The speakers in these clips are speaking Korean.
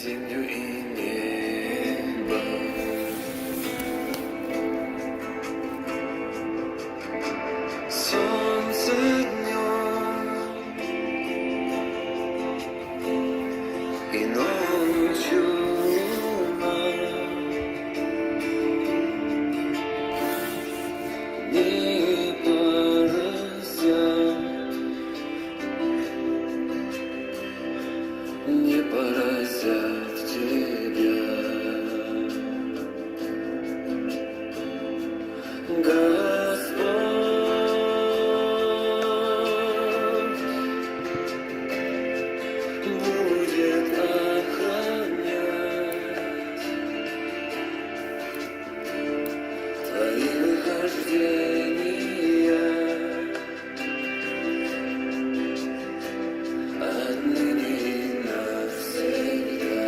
землю и небо. Солнце днем и ночью луна, не поразят тебя, Господь будет охранять твои выхождения отныне и навсегда.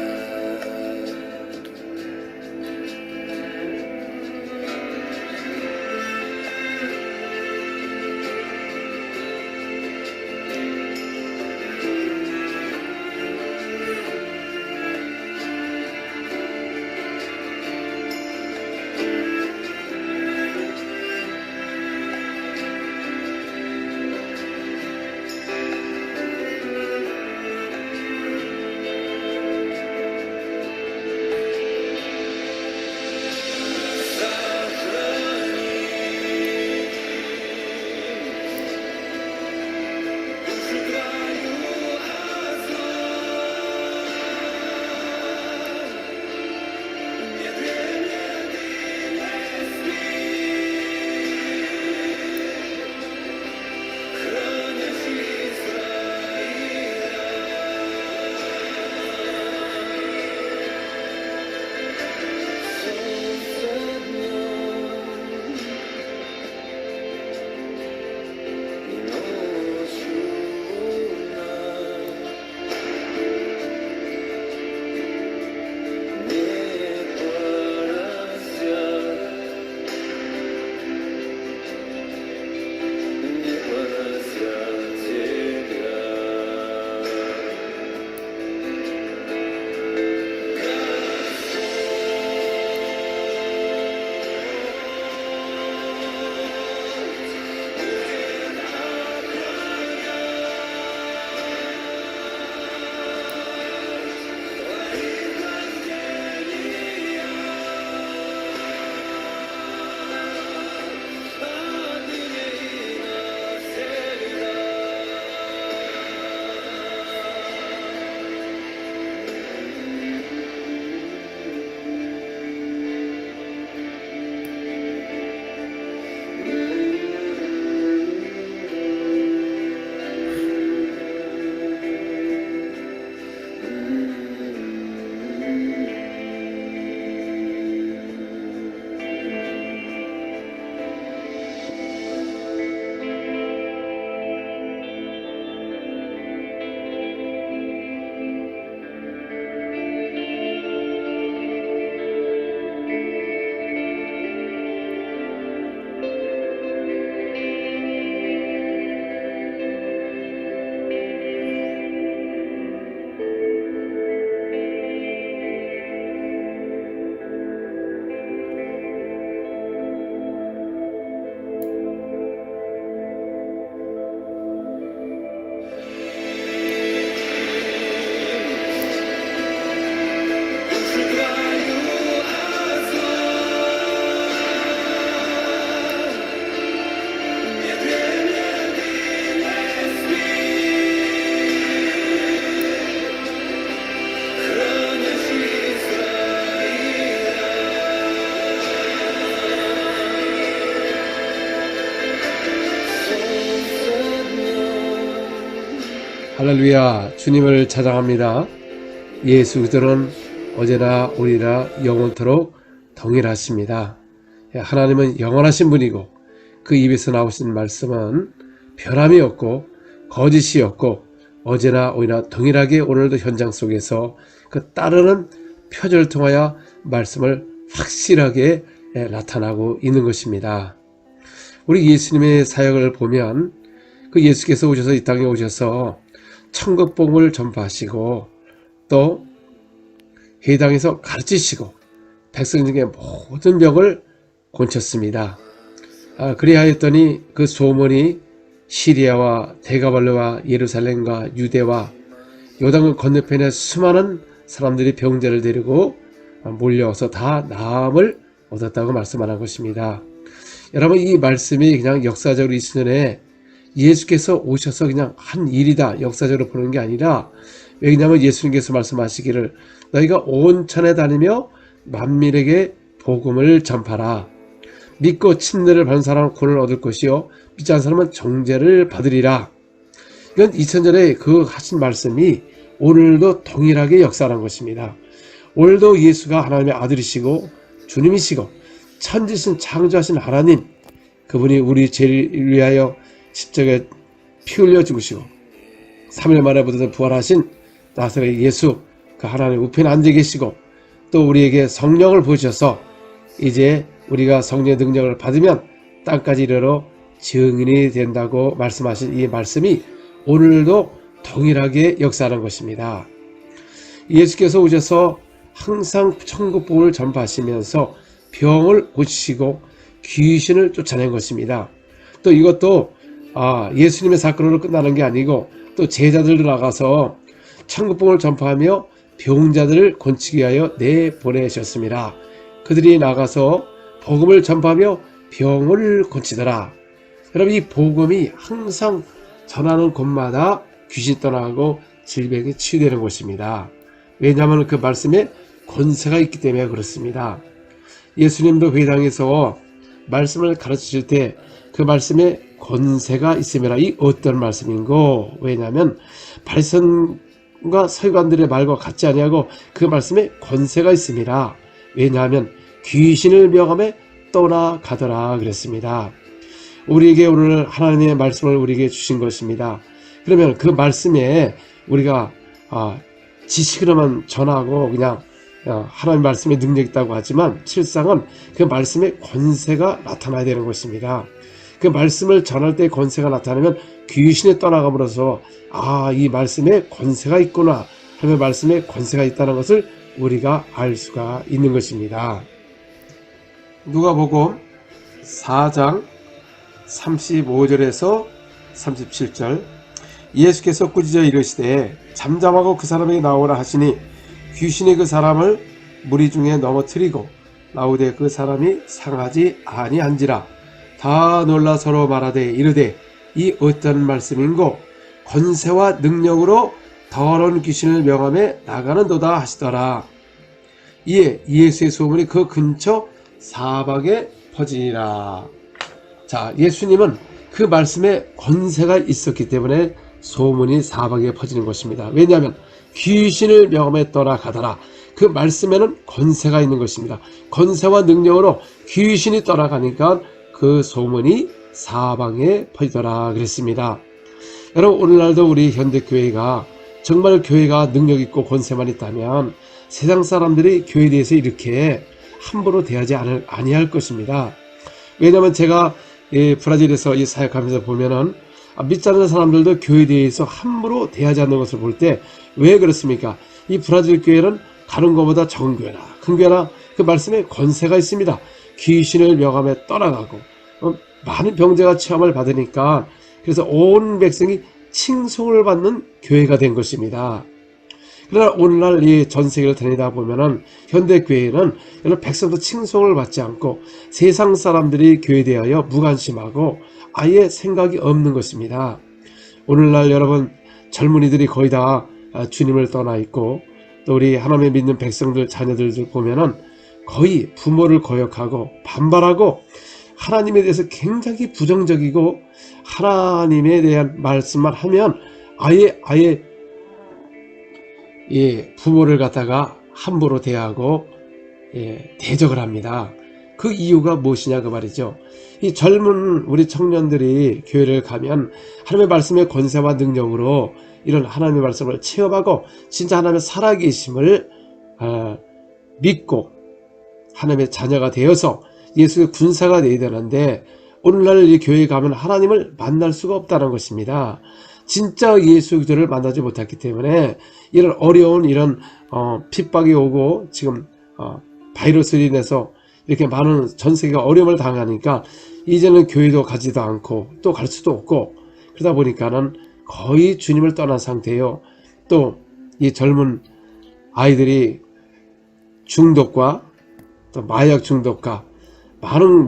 할렐루야, 주님을 찬양합니다. 예수 그리스도는 어제나 오리라 영원토록 동일하십니다. 하나님은 영원하신 분이고 그 입에서 나오신 말씀은 변함이 없고 거짓이 없고 어제나 오리라 동일하게 오늘도 현장 속에서 그 따르는 표절을 통하여 말씀을 확실하게 나타나고 있는 것입니다. 우리 예수님의 사역을 보면 그 예수께서 오셔서 이 땅에 오셔서 천국복음을 전파하시고 또 회당에서 가르치시고 백성 중에 모든 병을 고쳤습니다. 그리하였더니 그 소문이 시리아와 데가발로와 예루살렘과 유대와 요단강 건너편에 수많은 사람들이 병자를 데리고 몰려와서 다 나음을 얻었다고 말씀하는 것입니다. 여러분, 이 말씀이 그냥 역사적으로 있으면 예수께서 오셔서 그냥 한 일이다 역사적으로 보는 게 아니라, 왜냐하면 예수님께서 말씀하시기를 너희가 온 천에 다니며 만민에게 복음을 전파라. 믿고 침례를 받은 사람은 구원을 얻을 것이요 믿지 않은 사람은 정죄를 받으리라. 이건 2000년에 그 하신 말씀이 오늘도 동일하게 역사하는 것입니다. 오늘도 예수가 하나님의 아들이시고 주님이시고 천지신 창조하신 하나님, 그분이 우리 죄를 위하여 십자가에 피 흘려 죽으시고 3일 만에 부활하신 나사렛 예수, 그 하나님 우편에 앉아 계시고 또 우리에게 성령을 부으셔서 이제 우리가 성령의 능력을 받으면 땅까지 이르러 증인이 된다고 말씀하신 이 말씀이 오늘도 동일하게 역사하는 것입니다. 예수께서 오셔서 항상 천국복음을 전파하시면서 병을 고치시고 귀신을 쫓아낸 것입니다. 또 이것도 예수님의 사건으로 끝나는 게 아니고 또 제자들도 나가서 천국복음을 전파하며 병자들을 고치기 위하여 내보내셨습니다. 그들이 나가서 복음을 전파하며 병을 고치더라. 여러분, 이 복음이 항상 전하는 곳마다 귀신 떠나고 질병이 치유되는 것입니다. 왜냐하면 그 말씀에 권세가 있기 때문에 그렇습니다. 예수님도 회당에서 말씀을 가르치실 때 그 말씀에 권세가 있음이라. 이 어떤 말씀인고? 왜냐하면 바리새인과 서기관들의 말과 같지 아니하고 그 말씀에 권세가 있음이라. 왜냐하면 귀신을 명함에 떠나가더라 그랬습니다. 우리에게 오늘 하나님의 말씀을 우리에게 주신 것입니다. 그러면 그 말씀에 우리가 지식으로만 전하고 그냥 하나님 말씀에 능력이 있다고 하지만 실상은 그 말씀에 권세가 나타나야 되는 것입니다. 그 말씀을 전할 때 권세가 나타나면 귀신이 떠나감으로써 이 말씀에 권세가 있구나, 하나님의 말씀에 권세가 있다는 것을 우리가 알 수가 있는 것입니다. 누가복음 4장 35절에서 37절, 예수께서 꾸짖어 이르시되 잠잠하고 그 사람에게 나오라 하시니 귀신이 그 사람을 무리 중에 넘어뜨리고 나오되 그 사람이 상하지 아니한지라. 다 놀라 서로 말하되 이르되 이 어떤 말씀인고? 권세와 능력으로 더러운 귀신을 명함에 나가는도다 하시더라. 이에 예수의 소문이 그 근처 사방에 퍼지니라. 자, 예수님은 그 말씀에 권세가 있었기 때문에 소문이 사방에 퍼지는 것입니다. 왜냐하면 귀신을 명함에 떠나가더라. 그 말씀에는 권세가 있는 것입니다. 권세와 능력으로 귀신이 떠나가니까 그 소문이 사방에 퍼지더라 그랬습니다. 여러분, 오늘날도 우리 현대교회가 정말 교회가 능력 있고 권세만 있다면 세상 사람들이 교회에 대해서 이렇게 함부로 대하지 아니할 것입니다. 왜냐하면 제가 브라질에서 이 사역하면서 보면은 믿지 않는 사람들도 교회에 대해서 함부로 대하지 않는 것을 볼 때 왜 그렇습니까? 이 브라질 교회는 다른 것보다 적은 교회나 큰 교회나 그 말씀에 권세가 있습니다. 귀신을 명함에 떠나가고 많은 병자가 체험을 받으니까 그래서 온 백성이 칭송을 받는 교회가 된 것입니다. 그러나 오늘날 이 전 세계를 다니다 보면은 현대교회는 여러 백성도 칭송을 받지 않고 세상 사람들이 교회에 대하여 무관심하고 아예 생각이 없는 것입니다. 오늘날 여러분 젊은이들이 거의 다 주님을 떠나 있고 또 우리 하나님의 믿는 백성들 자녀들 보면은 거의 부모를 거역하고 반발하고 하나님에 대해서 굉장히 부정적이고 하나님에 대한 말씀만 하면 아예 부모를 갖다가 함부로 대하고 대적을 합니다. 그 이유가 무엇이냐 그 말이죠. 이 젊은 우리 청년들이 교회를 가면 하나님의 말씀의 권세와 능력으로 이런 하나님의 말씀을 체험하고 진짜 하나님의 살아계심을 믿고 하나님의 자녀가 되어서 예수의 군사가 되어야 되는데 오늘날 이 교회에 가면 하나님을 만날 수가 없다는 것입니다. 진짜 예수 그리스도를 만나지 못했기 때문에 이런 어려운 이런 핍박이 오고 지금 바이러스로 인해서 이렇게 많은 전 세계가 어려움을 당하니까 이제는 교회도 가지도 않고 또 갈 수도 없고 그러다 보니까는 거의 주님을 떠난 상태예요. 또 이 젊은 아이들이 중독과 또 마약 중독과 많은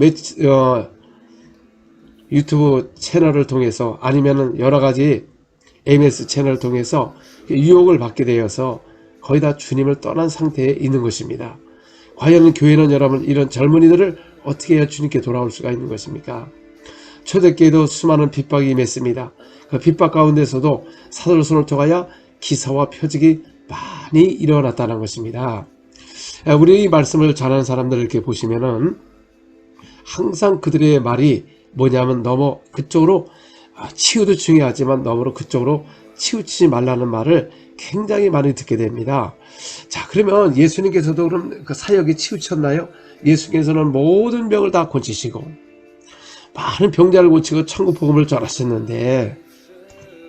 유튜브 채널을 통해서 아니면은 여러 가지 MS 채널을 통해서 유혹을 받게 되어서 거의 다 주님을 떠난 상태에 있는 것입니다. 과연 교회는 여러분 이런 젊은이들을 어떻게 해야 주님께 돌아올 수가 있는 것입니까? 초대교회도 수많은 핍박이 임했습니다. 그 핍박 가운데서도 사도의 손을 통하여 기사와 표적이 많이 일어났다는 것입니다. 우리 이 말씀을 전하는 사람들을 이렇게 보시면은 항상 그들의 말이 뭐냐면 너무 그쪽으로 치유도 중요하지만 너무 그쪽으로 치우치지 말라는 말을 굉장히 많이 듣게 됩니다. 자, 그러면 예수님께서도 그럼 그 사역에 치우쳤나요? 예수께서는 모든 병을 다 고치시고 많은 병자를 고치고 천국 복음을 전하셨는데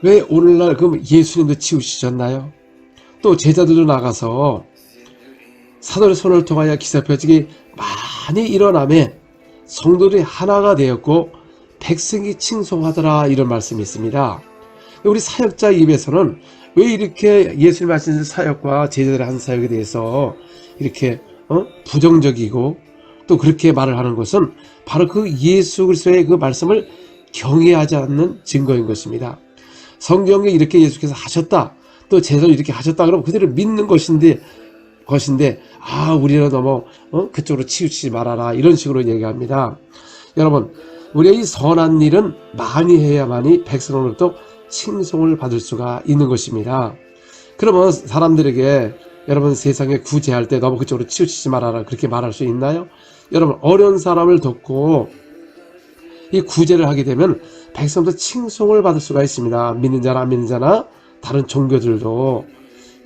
왜 오늘날 그럼 예수님도 치우치셨나요? 또 제자들도 나가서 사도의 손을 통하여 기사표적이 많이 일어나매 성도들이 하나가 되었고 백성이 칭송하더라 이런 말씀이 있습니다. 우리 사역자 입에서는 왜 이렇게 예수님 하신 사역과 제자들의 한 사역에 대해서 이렇게 부정적이고 또 그렇게 말을 하는 것은 바로 그 예수 그리스도의 그 말씀을 경외하지 않는 증거인 것입니다. 성경에 이렇게 예수께서 하셨다 또 제자도 이렇게 하셨다 그러면 그들을 믿는 것인데 우리는 너무 그쪽으로 치우치지 말아라 이런 식으로 얘기합니다. 여러분 우리의 이 선한 일은 많이 해야만이 백성으로부터 칭송을 받을 수가 있는 것입니다. 그러면 사람들에게 여러분 세상에 구제할 때 너무 그쪽으로 치우치지 말아라 그렇게 말할 수 있나요? 여러분 어려운 사람을 돕고 이 구제를 하게 되면 백성도 칭송을 받을 수가 있습니다. 믿는 자나 안 믿는 자나 다른 종교들도.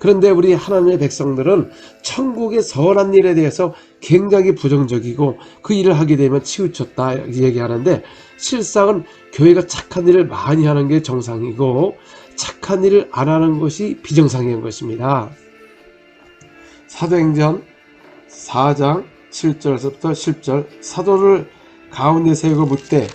그런데 우리 하나님의 백성들은 천국의 선한 일에 대해서 굉장히 부정적이고 그 일을 하게 되면 치우쳤다 얘기하는데 실상은 교회가 착한 일을 많이 하는 게 정상이고 착한 일을 안 하는 것이 비정상인 것입니다. 사도행전 4장 7절에서부터 10절 사도를 가운데 세우고 묻되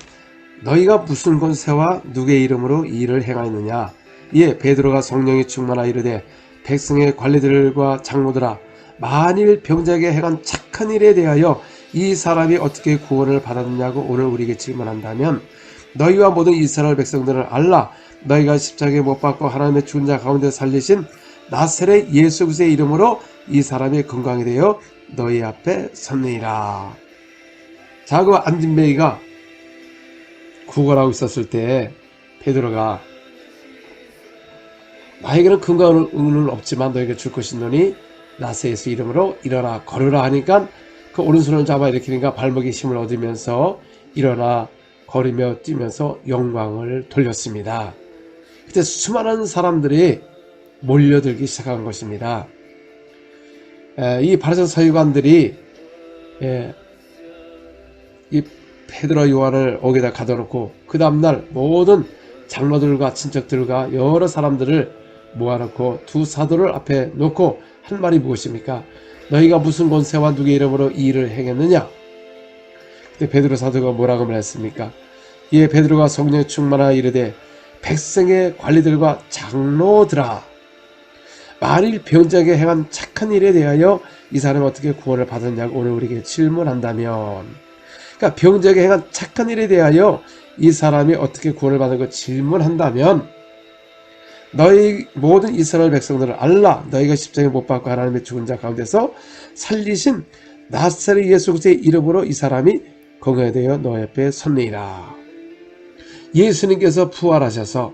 너희가 무슨 권세와 누구의 이름으로 이 일을 행하였느냐. 이에 베드로가 성령이 충만하여 이르되 백성의 관리들과 장로들아 만일 병자에게 행한 착한 일에 대하여 이 사람이 어떻게 구원을 받았느냐고 오늘 우리에게 질문한다면 너희와 모든 이스라엘 백성들은 알라 너희가 십자가에 못 박고 하나님의 죽은 자 가운데 살리신 나사렛 예수 그리스도의 이름으로 이 사람이 건강이 되어 너희 앞에 섰느니라. 자, 그 안진뱅이가 구걸하고 있었을 때 베드로가 나에게는 근거는 없지만 너에게 줄 것이 있노니 나사렛 이름으로 일어나 걸으라 하니까 그 오른손을 잡아 일으키니까 발목에 힘을 얻으면서 일어나 걸으며 뛰면서 영광을 돌렸습니다. 그때 수많은 사람들이 몰려들기 시작한 것입니다. 이 바리새인 서기관들이 이 베드로 요한을 옥에다 가둬놓고 그 다음날 모든 장로들과 친척들과 여러 사람들을 모아놓고 두 사도를 앞에 놓고 한 말이 무엇입니까? 너희가 무슨 권세와 누구의 이름으로 이 일을 행했느냐? 그때 베드로 사도가 뭐라고 말했습니까? 이에 베드로가 성령에 충만하여 이르되 백성의 관리들과 장로들아 만일 병자에게 행한 착한 일에 대하여 이 사람이 어떻게 구원을 받았냐고 오늘 우리에게 질문한다면 그러니까 병자에게 행한 착한 일에 대하여 이 사람이 어떻게 구원을 받은 거 질문한다면 너희 모든 이스라엘 백성들은 알라 너희가 십자가에 못 박고 하나님의 죽은 자 가운데서 살리신 나사렛 예수 그리스도의 이름으로 이 사람이 건강이 되어 너희 앞에 섰느니라. 예수님께서 부활하셔서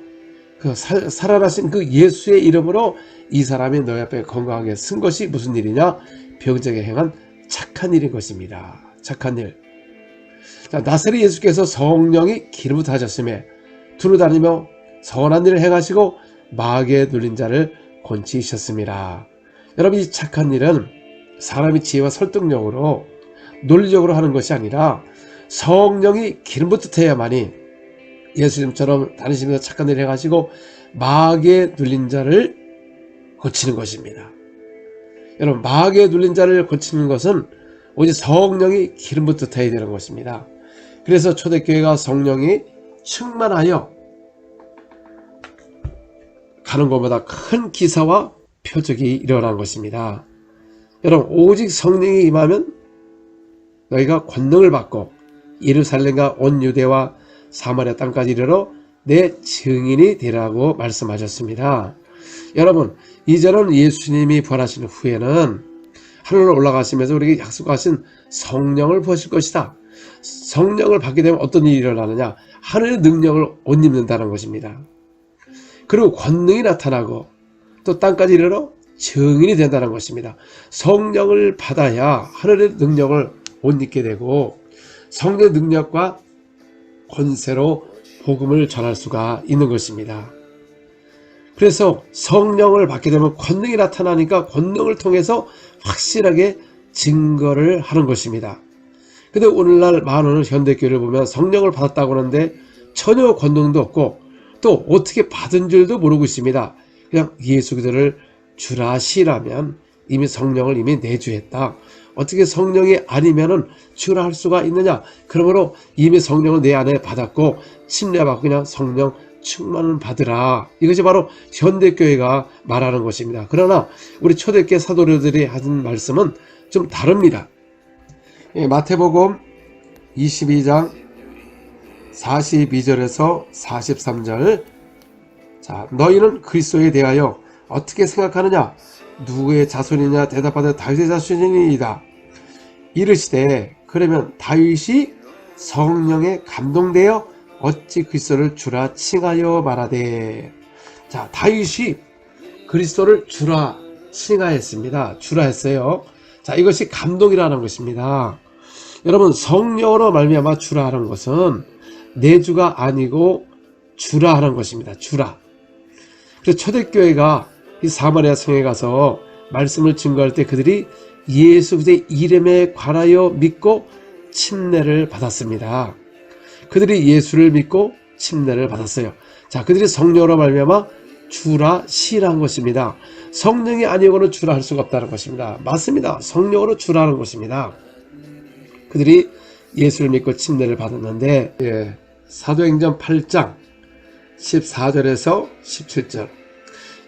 그 살아나신 그 예수의 이름으로 이 사람이 너희 앞에 건강하게 쓴 것이 무슨 일이냐? 병자에게 행한 착한 일인 것입니다. 착한 일. 자, 나사렛 예수께서 성령이 기름부터 하셨음에 두루 다니며 선한 일을 행하시고 마귀에 눌린 자를 건지셨습니다. 여러분 이 착한 일은 사람이 지혜와 설득력으로 논리적으로 하는 것이 아니라 성령이 기름부터 태야만이 예수님처럼 다니시면서 착한 일 해가지고 마귀에 눌린 자를 고치는 것입니다. 여러분, 마귀에 눌린 자를 고치는 것은 오직 성령이 기름 붓듯해야 되는 것입니다. 그래서 초대교회가 성령이 충만하여 가는 것보다 큰 기사와 표적이 일어난 것입니다. 여러분, 오직 성령이 임하면 너희가 권능을 받고 예루살렘과 온 유대와 사마리아 땅까지 이르러 내 증인이 되라고 말씀하셨습니다. 여러분, 이제는 예수님이 부활하신 후에는 하늘로 올라가시면서 우리에게 약속하신 성령을 부으실 것이다. 성령을 받게 되면 어떤 일이 일어나느냐? 하늘의 능력을 옷 입는다는 것입니다. 그리고 권능이 나타나고 또 땅까지 이르러 증인이 된다는 것입니다. 성령을 받아야 하늘의 능력을 옷 입게 되고 성령의 능력과 권세로 복음을 전할 수가 있는 것입니다. 그래서 성령을 받게 되면 권능이 나타나니까 권능을 통해서 확실하게 증거를 하는 것입니다. 근데 오늘날 많은 현대교회를 보면 성령을 받았다고 하는데 전혀 권능도 없고 또 어떻게 받은 줄도 모르고 있습니다. 그냥 예수 그리스도를 주라 시라면 이미 성령을 이미 내주했다. 어떻게 성령이 아니면은 주라 할 수가 있느냐? 그러므로 이미 성령을 내 안에 받았고 침례받고 그냥 성령 충만을 받으라. 이것이 바로 현대교회가 말하는 것입니다. 그러나 우리 초대교회 사도들이 하는 말씀은 좀 다릅니다. 마태복음 22장 42절에서 43절. 자, 너희는 그리스도에 대하여 어떻게 생각하느냐? 누구의 자손이냐? 대답하되 다윗의 자손이니이다. 이르시되 그러면 다윗이 성령에 감동되어 어찌 그리스도를 주라 칭하여 말하되. 자, 다윗이 그리스도를 주라 칭하였습니다. 주라 했어요. 자, 이것이 감동이라는 것입니다. 여러분, 성령으로 말미암아 주라 하는 것은 내주가 아니고 주라 하는 것입니다. 주라. 그래서 초대교회가 이 사마리아 성에 가서 말씀을 증거할 때 그들이 예수 그리스도의 이름에 관하여 믿고 침례를 받았습니다. 그들이 예수를 믿고 침례를 받았어요. 자, 그들이 성령으로 말미암아 주라 시라는 것입니다. 성령이 아니고는 주라 할 수가 없다는 것입니다. 맞습니다. 성령으로 주라는 것입니다. 그들이 예수를 믿고 침례를 받았는데 사도행전 8장 14절에서 17절.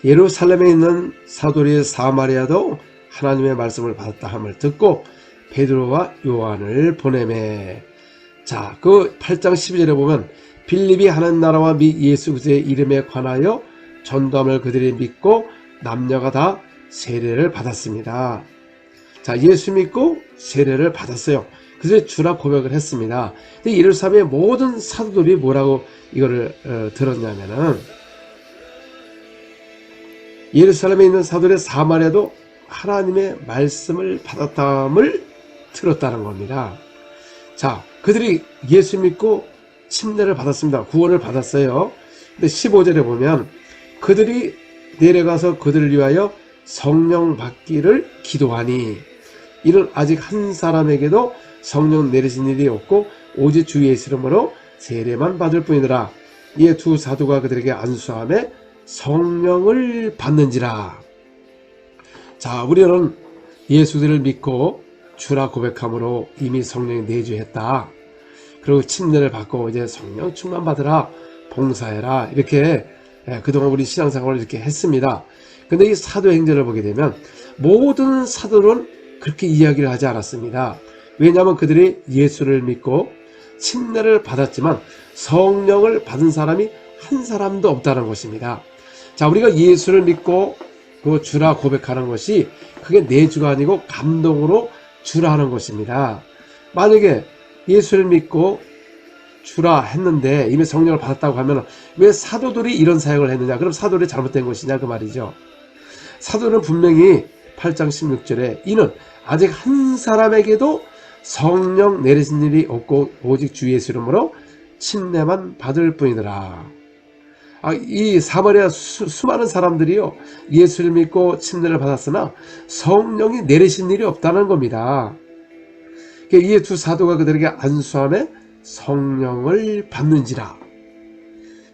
예루살렘에 있는 사도리 사마리아도 하나님의 말씀을 받았다 함을 듣고 베드로와 요한을 보내매. 자, 그 8장 12절에 보면 빌립이 하나님 나라와 미 예수 그리스도의 이름에 관하여 전도함을 그들이 믿고 남녀가 다 세례를 받았습니다. 자, 예수 믿고 세례를 받았어요. 그래서 주라 고백을 했습니다. 근데 예루살렘의 모든 사도들이 뭐라고 이거를 들었냐면은 예루살렘에 있는 사도들의 사마리아도 하나님의 말씀을 받았다함을 들었다는 겁니다. 자, 그들이 예수 믿고 침례를 받았습니다. 구원을 받았어요. 근데 15절에 보면 그들이 내려가서 그들을 위하여 성령 받기를 기도하니 이는 아직 한 사람에게도 성령 내리신 일이 없고 오직 주 예수 이름으로 세례만 받을 뿐이더라. 이에 두 사도가 그들에게 안수하며 성령을 받는지라. 자, 우리는 예수들을 믿고 주라 고백함으로 이미 성령이 내주했다. 그리고 침례를 받고 이제 성령 충만 받으라, 봉사해라, 이렇게 그동안 우리 신앙생활을 이렇게 했습니다. 근데 이 사도행전을 보게 되면 모든 사도는 그렇게 이야기를 하지 않았습니다. 왜냐하면 그들이 예수를 믿고 침례를 받았지만 성령을 받은 사람이 한 사람도 없다는 것입니다. 자, 우리가 예수를 믿고 그 주라 고백하는 것이 그게 내주가 아니고 감동으로 주라 하는 것입니다. 만약에 예수를 믿고 주라 했는데 이미 성령을 받았다고 하면 왜 사도들이 이런 사역을 했느냐? 그럼 사도들이 잘못된 것이냐 그 말이죠. 사도는 분명히 8장 16절에 이는 아직 한 사람에게도 성령 내리신 일이 없고 오직 주 예수 이름으로 침례만 받을 뿐이더라. 이 사마리아 수많은 사람들이요 예수를 믿고 침례를 받았으나 성령이 내리신 일이 없다는 겁니다. 이에 두 사도가 그들에게 안수하며 성령을 받는지라.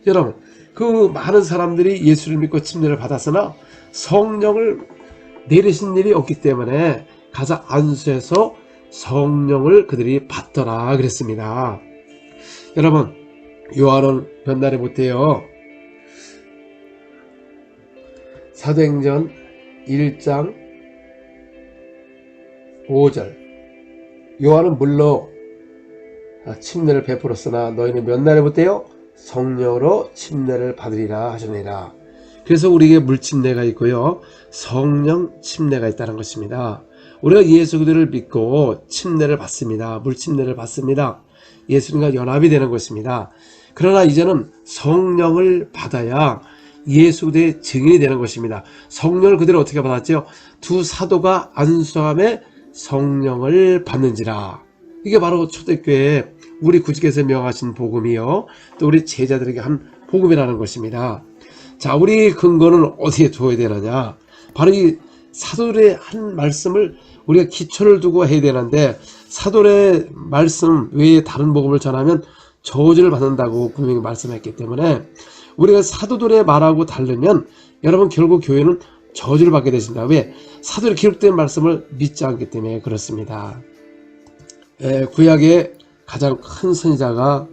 여러분, 그 많은 사람들이 예수를 믿고 침례를 받았으나 성령을 내리신 일이 없기 때문에 가서 안수해서 성령을 그들이 받더라 그랬습니다. 여러분, 요한은 변달에 못해요. 사도행전 1장 5절, 요한은 물로 침례를 베풀었으나 너희는 몇 날에 못해요? 성령으로 침례를 받으리라 하시니라. 그래서 우리에게 물침례가 있고요, 성령 침례가 있다는 것입니다. 우리가 예수 그리스도를 믿고 침례를 받습니다. 물침례를 받습니다. 예수님과 연합이 되는 것입니다. 그러나 이제는 성령을 받아야 예수 그리스도의 증인이 되는 것입니다. 성령을 그대로 어떻게 받았죠? 두 사도가 안수함에 성령을 받는지라. 이게 바로 초대교회 우리 구주께서 명하신 복음이요, 또 우리 제자들에게 한 복음이라는 것입니다. 자, 우리 근거는 어디에 두어야 되느냐? 바로 이 사도들의 한 말씀을 우리가 기초를 두고 해야 되는데, 사도의 말씀 외에 다른 복음을 전하면 저주를 받는다고 분명히 말씀했기 때문에 우리가 사도들의 말하고 다르면 여러분 결국 교회는 저주를 받게 되신다. 왜? 사도에 기록된 말씀을 믿지 않기 때문에 그렇습니다. 구약의 가장 큰 선지자가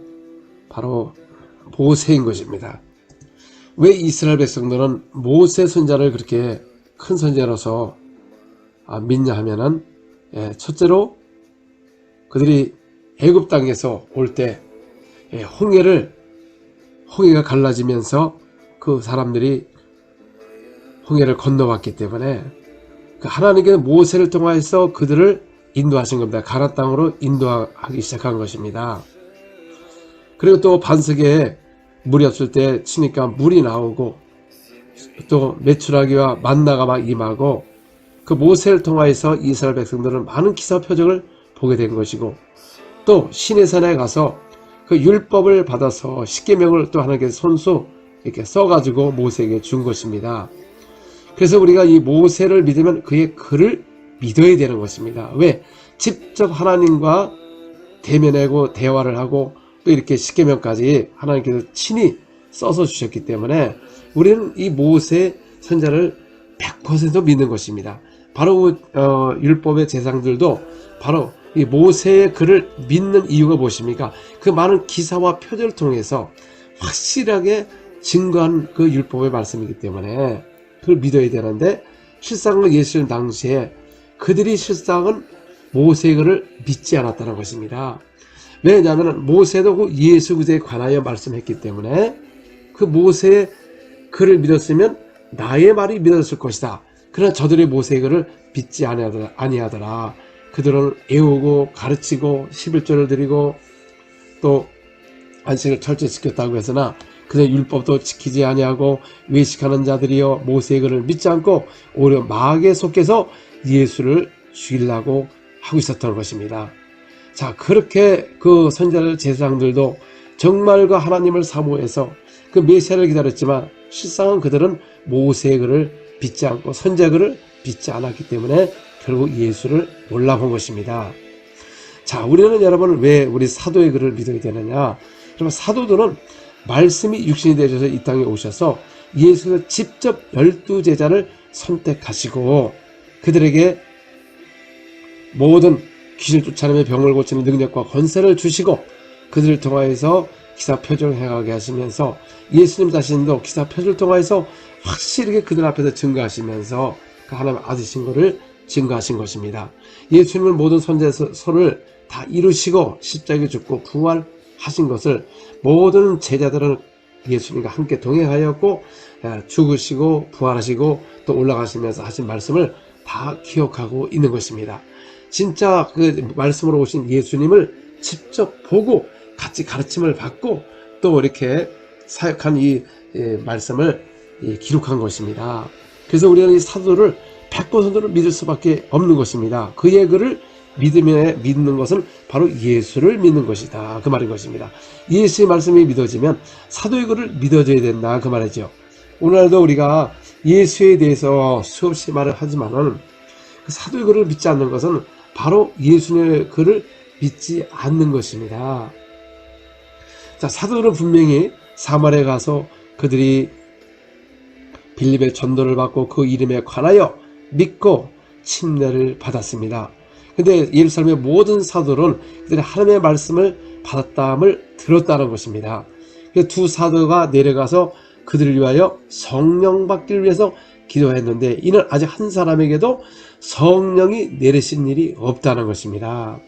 바로 모세인 것입니다. 왜 이스라엘 백성들은 모세 선지자를 그렇게 큰 선지자로서 믿냐 하면은, 첫째로 그들이 애굽 땅에서 올 때 홍해가 갈라지면서 그 사람들이 홍해를 건너왔기 때문에 하나님께서 모세를 통하여서 그들을 인도하신 겁니다. 가나안 땅으로 인도하기 시작한 것입니다. 그리고 또 반석에 물이 없을 때 치니까 물이 나오고, 또 메추라기와 만나가 막 임하고, 그 모세를 통하여서 이스라엘 백성들은 많은 기사 표적을 보게 된 것이고, 또 시내산에 가서 그 율법을 받아서 십계명을 또 하나님께서 손수 이렇게 써가지고 모세에게 준 것입니다. 그래서 우리가 이 모세를 믿으면 그의 글을 믿어야 되는 것입니다. 왜? 직접 하나님과 대면하고 대화를 하고 또 이렇게 십계명까지 하나님께서 친히 써서 주셨기 때문에 우리는 이 모세 선자를 100% 믿는 것입니다. 바로 율법의 제사장들도 바로 이 모세의 글을 믿는 이유가 무엇입니까? 그 많은 기사와 표적을 통해서 확실하게 증거한 그 율법의 말씀이기 때문에 그걸 믿어야 되는데, 실상은 예수님 당시에 그들이 실상은 모세의 글을 믿지 않았다는 것입니다. 왜냐하면 모세도 그 예수 그리스도에 관하여 말씀했기 때문에 그 모세의 글을 믿었으면 나의 말이 믿어졌을 것이다. 그러나 저들의 모세의 글을 믿지 아니하더라. 그들을 애우고 가르치고 11조를 드리고 또 안식을 철저히 지켰다고 해서나 그들의 율법도 지키지 아니하고 외식하는 자들이여 모세의 글을 믿지 않고 오히려 마귀에 속해서 예수를 죽이려고 하고 있었던 것입니다. 자, 그렇게 그 선지자들 제사장들도 정말과 하나님을 사모해서 그 메시아를 기다렸지만 실상은 그들은 모세의 글을 믿지 않고 선지자 글을 믿지 않았기 때문에 결국 예수를 몰라본 것입니다. 자, 우리는 여러분 왜 우리 사도의 글을 믿어야 되느냐? 그러면 사도들은 말씀이 육신이 되셔서 이 땅에 오셔서 예수가 직접 12제자를 선택하시고 그들에게 모든 귀신을 쫓아내며 병을 고치는 능력과 권세를 주시고 그들을 통하여서 기사 표적을 행하게 하시면서 예수님 자신도 기사 표적을 통하여서 확실하게 그들 앞에서 증거하시면서 그 하나님 아드신 것을 증거하신 것입니다. 예수님은 모든 선제서를 다 이루시고 십자가에 죽고 부활하신 것을 모든 제자들은 예수님과 함께 동행하였고 죽으시고 부활하시고 또 올라가시면서 하신 말씀을 다 기억하고 있는 것입니다. 진짜 그 말씀으로 오신 예수님을 직접 보고 같이 가르침을 받고 또 이렇게 사역한 이 말씀을 기록한 것입니다. 그래서 우리는 이 사도를 100%로 믿을 수밖에 없는 것입니다. 그의 글을 믿는 것은 바로 예수를 믿는 것이다, 그 말인 것입니다. 예수의 말씀이 믿어지면 사도의 글을 믿어줘야 된다, 그 말이죠. 오늘도 우리가 예수에 대해서 수없이 말을 하지만은 그 사도의 글을 믿지 않는 것은 바로 예수의 글을 믿지 않는 것입니다. 자, 사도들은 분명히 사마리아에 가서 그들이 빌립의 전도를 받고 그 이름에 관하여 믿고 침례를 받았습니다. 근데 예루살렘의 모든 사도들은 그들이 하나님의 말씀을 받았다함을 들었다는 것입니다. 두 사도가 내려가서 그들을 위하여 성령 받기를 위해서 기도했는데 이는 아직 한 사람에게도 성령이 내리신 일이 없다는 것입니다.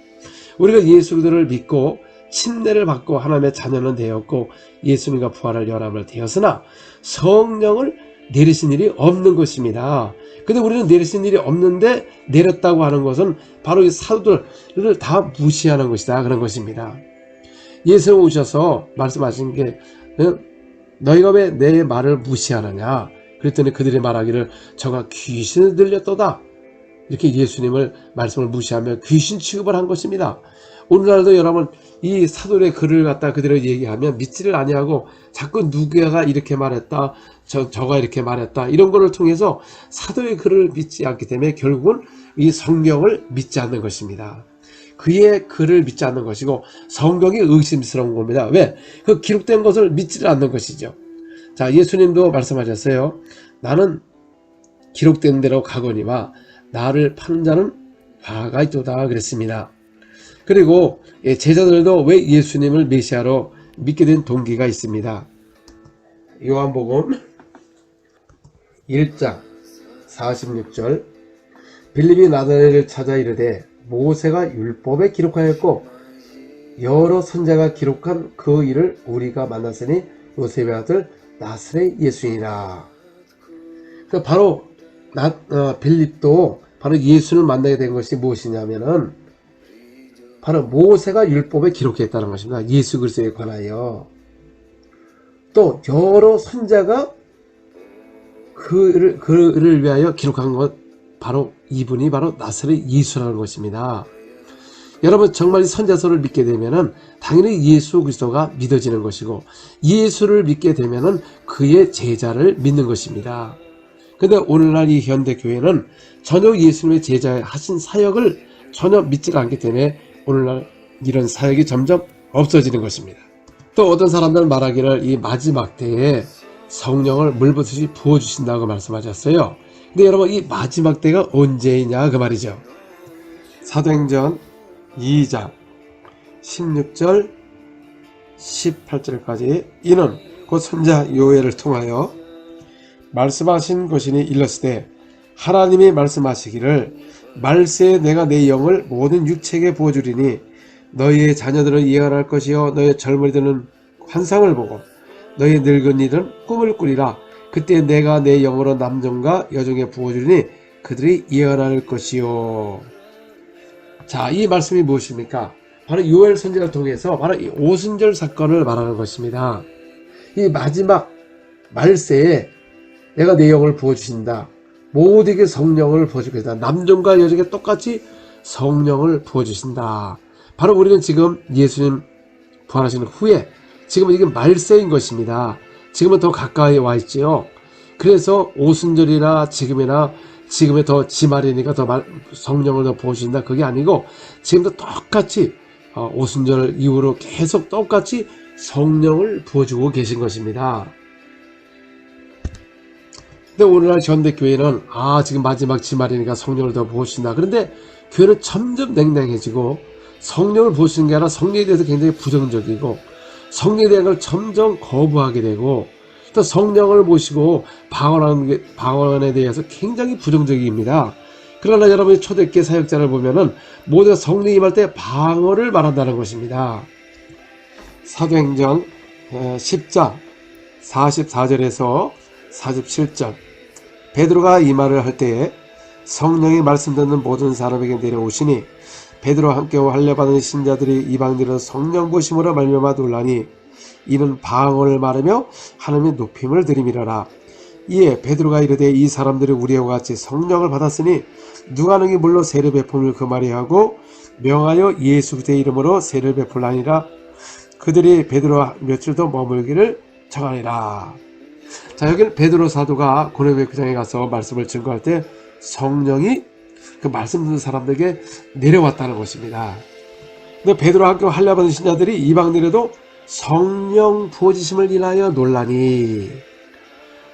우리가 예수 그리스도를 믿고 침례를 받고 하나님의 자녀는 되었고 예수님과 부활할 연합을 되었으나 성령을 내리신 일이 없는 것입니다. 근데 우리는 내리신 일이 없는데 내렸다고 하는 것은 바로 이 사도들을 다 무시하는 것이다, 그런 것입니다. 예수 오셔서 말씀하신 게 너희가 왜 내 말을 무시하느냐, 그랬더니 그들이 말하기를 저가 귀신을 들렸도다, 이렇게 예수님을 말씀을 무시하며 귀신 취급을 한 것입니다. 오늘날도 여러분 이 사도의 글을 갖다 그대로 얘기하면 믿지를 아니하고 자꾸 누구가 이렇게 말했다, 저가 이렇게 말했다, 이런 거를 통해서 사도의 글을 믿지 않기 때문에 결국은 이 성경을 믿지 않는 것입니다. 그의 글을 믿지 않는 것이고 성경이 의심스러운 겁니다. 왜? 그 기록된 것을 믿지를 않는 것이죠. 자, 예수님도 말씀하셨어요. 나는 기록된 대로 가거니와 나를 파는 자는 화가 있도다, 그랬습니다. 그리고 제자들도 왜 예수님을 메시아로 믿게 된 동기가 있습니다. 요한복음 1장 46절 빌립이 나다나엘을 찾아 이르되 모세가 율법에 기록하였고 여러 선자가 기록한 그 일을 우리가 만났으니 요셉의 아들 나사렛 예수이라. 그러니까 바로 빌립도 바로 예수를 만나게 된 것이 무엇이냐면은 바로 모세가 율법에 기록했다는 것입니다. 예수 그리스도에 관하여. 또 여러 선자가 그를 위하여 기록한 것, 바로 이분이 바로 나사렛 예수라는 것입니다. 여러분 정말 이 선자서를 믿게 되면은 당연히 예수 그리스도가 믿어지는 것이고 예수를 믿게 되면은 그의 제자를 믿는 것입니다. 근데 오늘날 이 현대 교회는 전혀 예수님의 제자 하신 사역을 전혀 믿지 않기 때문에 오늘날 이런 사역이 점점 없어지는 것입니다. 또 어떤 사람들은 말하기를 이 마지막 때에 성령을 물붓듯이 부어주신다고 말씀하셨어요. 근데 여러분 이 마지막 때가 언제이냐 그 말이죠. 사도행전 2장 16절 18절까지 이는 곧 선자 요엘을 통하여 말씀하신 것이니 일렀으되 하나님이 말씀하시기를 말세에 내가 내 영을 모든 육체에게 부어주리니 너희의 자녀들은 예언할 것이요 너희의 젊은이들은 환상을 보고 너희의 늙은이들은 꿈을 꾸리라. 그때 내가 내 영으로 남종과 여종에 부어주리니 그들이 예언할 것이요. 자, 이 말씀이 무엇입니까? 바로 요엘 선지자를 통해서 바로 이 오순절 사건을 말하는 것입니다. 이 마지막 말세에 내가 내 영을 부어주신다. 모두에게 성령을 부어주겠다. 남종과 여종에게 똑같이 성령을 부어주신다. 바로 우리는 지금 예수님 부활하시는 후에 지금은 이게 말세인 것입니다. 지금은 더 가까이 와 있지요. 그래서 오순절이나 지금에 더 지말이니까 더 성령을 더 부어주신다, 그게 아니고 지금도 똑같이 오순절 이후로 계속 똑같이 성령을 부어주고 계신 것입니다. 근데 오늘날 현대교회는 지금 마지막 지말이니까 성령을 더 부어주신다. 그런데 교회는 점점 냉랭해지고 성령을 부어주시는 게 아니라 성령에 대해서 굉장히 부정적이고 성령에 대한 걸 점점 거부하게 되고 또 성령을 모시고 방언에 대해서 굉장히 부정적입니다. 그러나 여러분이 초대교회 사역자를 보면은 모두가 성령이 임할 때 방언을 말한다는 것입니다. 사도행전 10장 44절에서 47절 베드로가 이 말을 할 때에 성령이 말씀 듣는 모든 사람에게 내려오시니 베드로와 함께 할례받은 신자들이 이방인들은 성령 부으심으로 말미암아 놀라니 이는 방언을 말하며 하나님의 높임을 드림이라라. 이에 베드로가 이르되 이 사람들이 우리와 같이 성령을 받았으니 누가 능히 물로 세례 베품을 금하리하고 명하여 예수 그리스도의 이름으로 세례를 베풀라니라. 그들이 베드로와 며칠 더 머물기를 정하니라. 자, 여기는 베드로 사도가 고넬료 회당에 가서 말씀을 증거할 때 성령이 그 말씀 듣는 사람들에게 내려왔다는 것입니다. 근데 베드로와 함께 할례받은 신자들이 이방인에도 성령 부어지심을 인하여 논라니.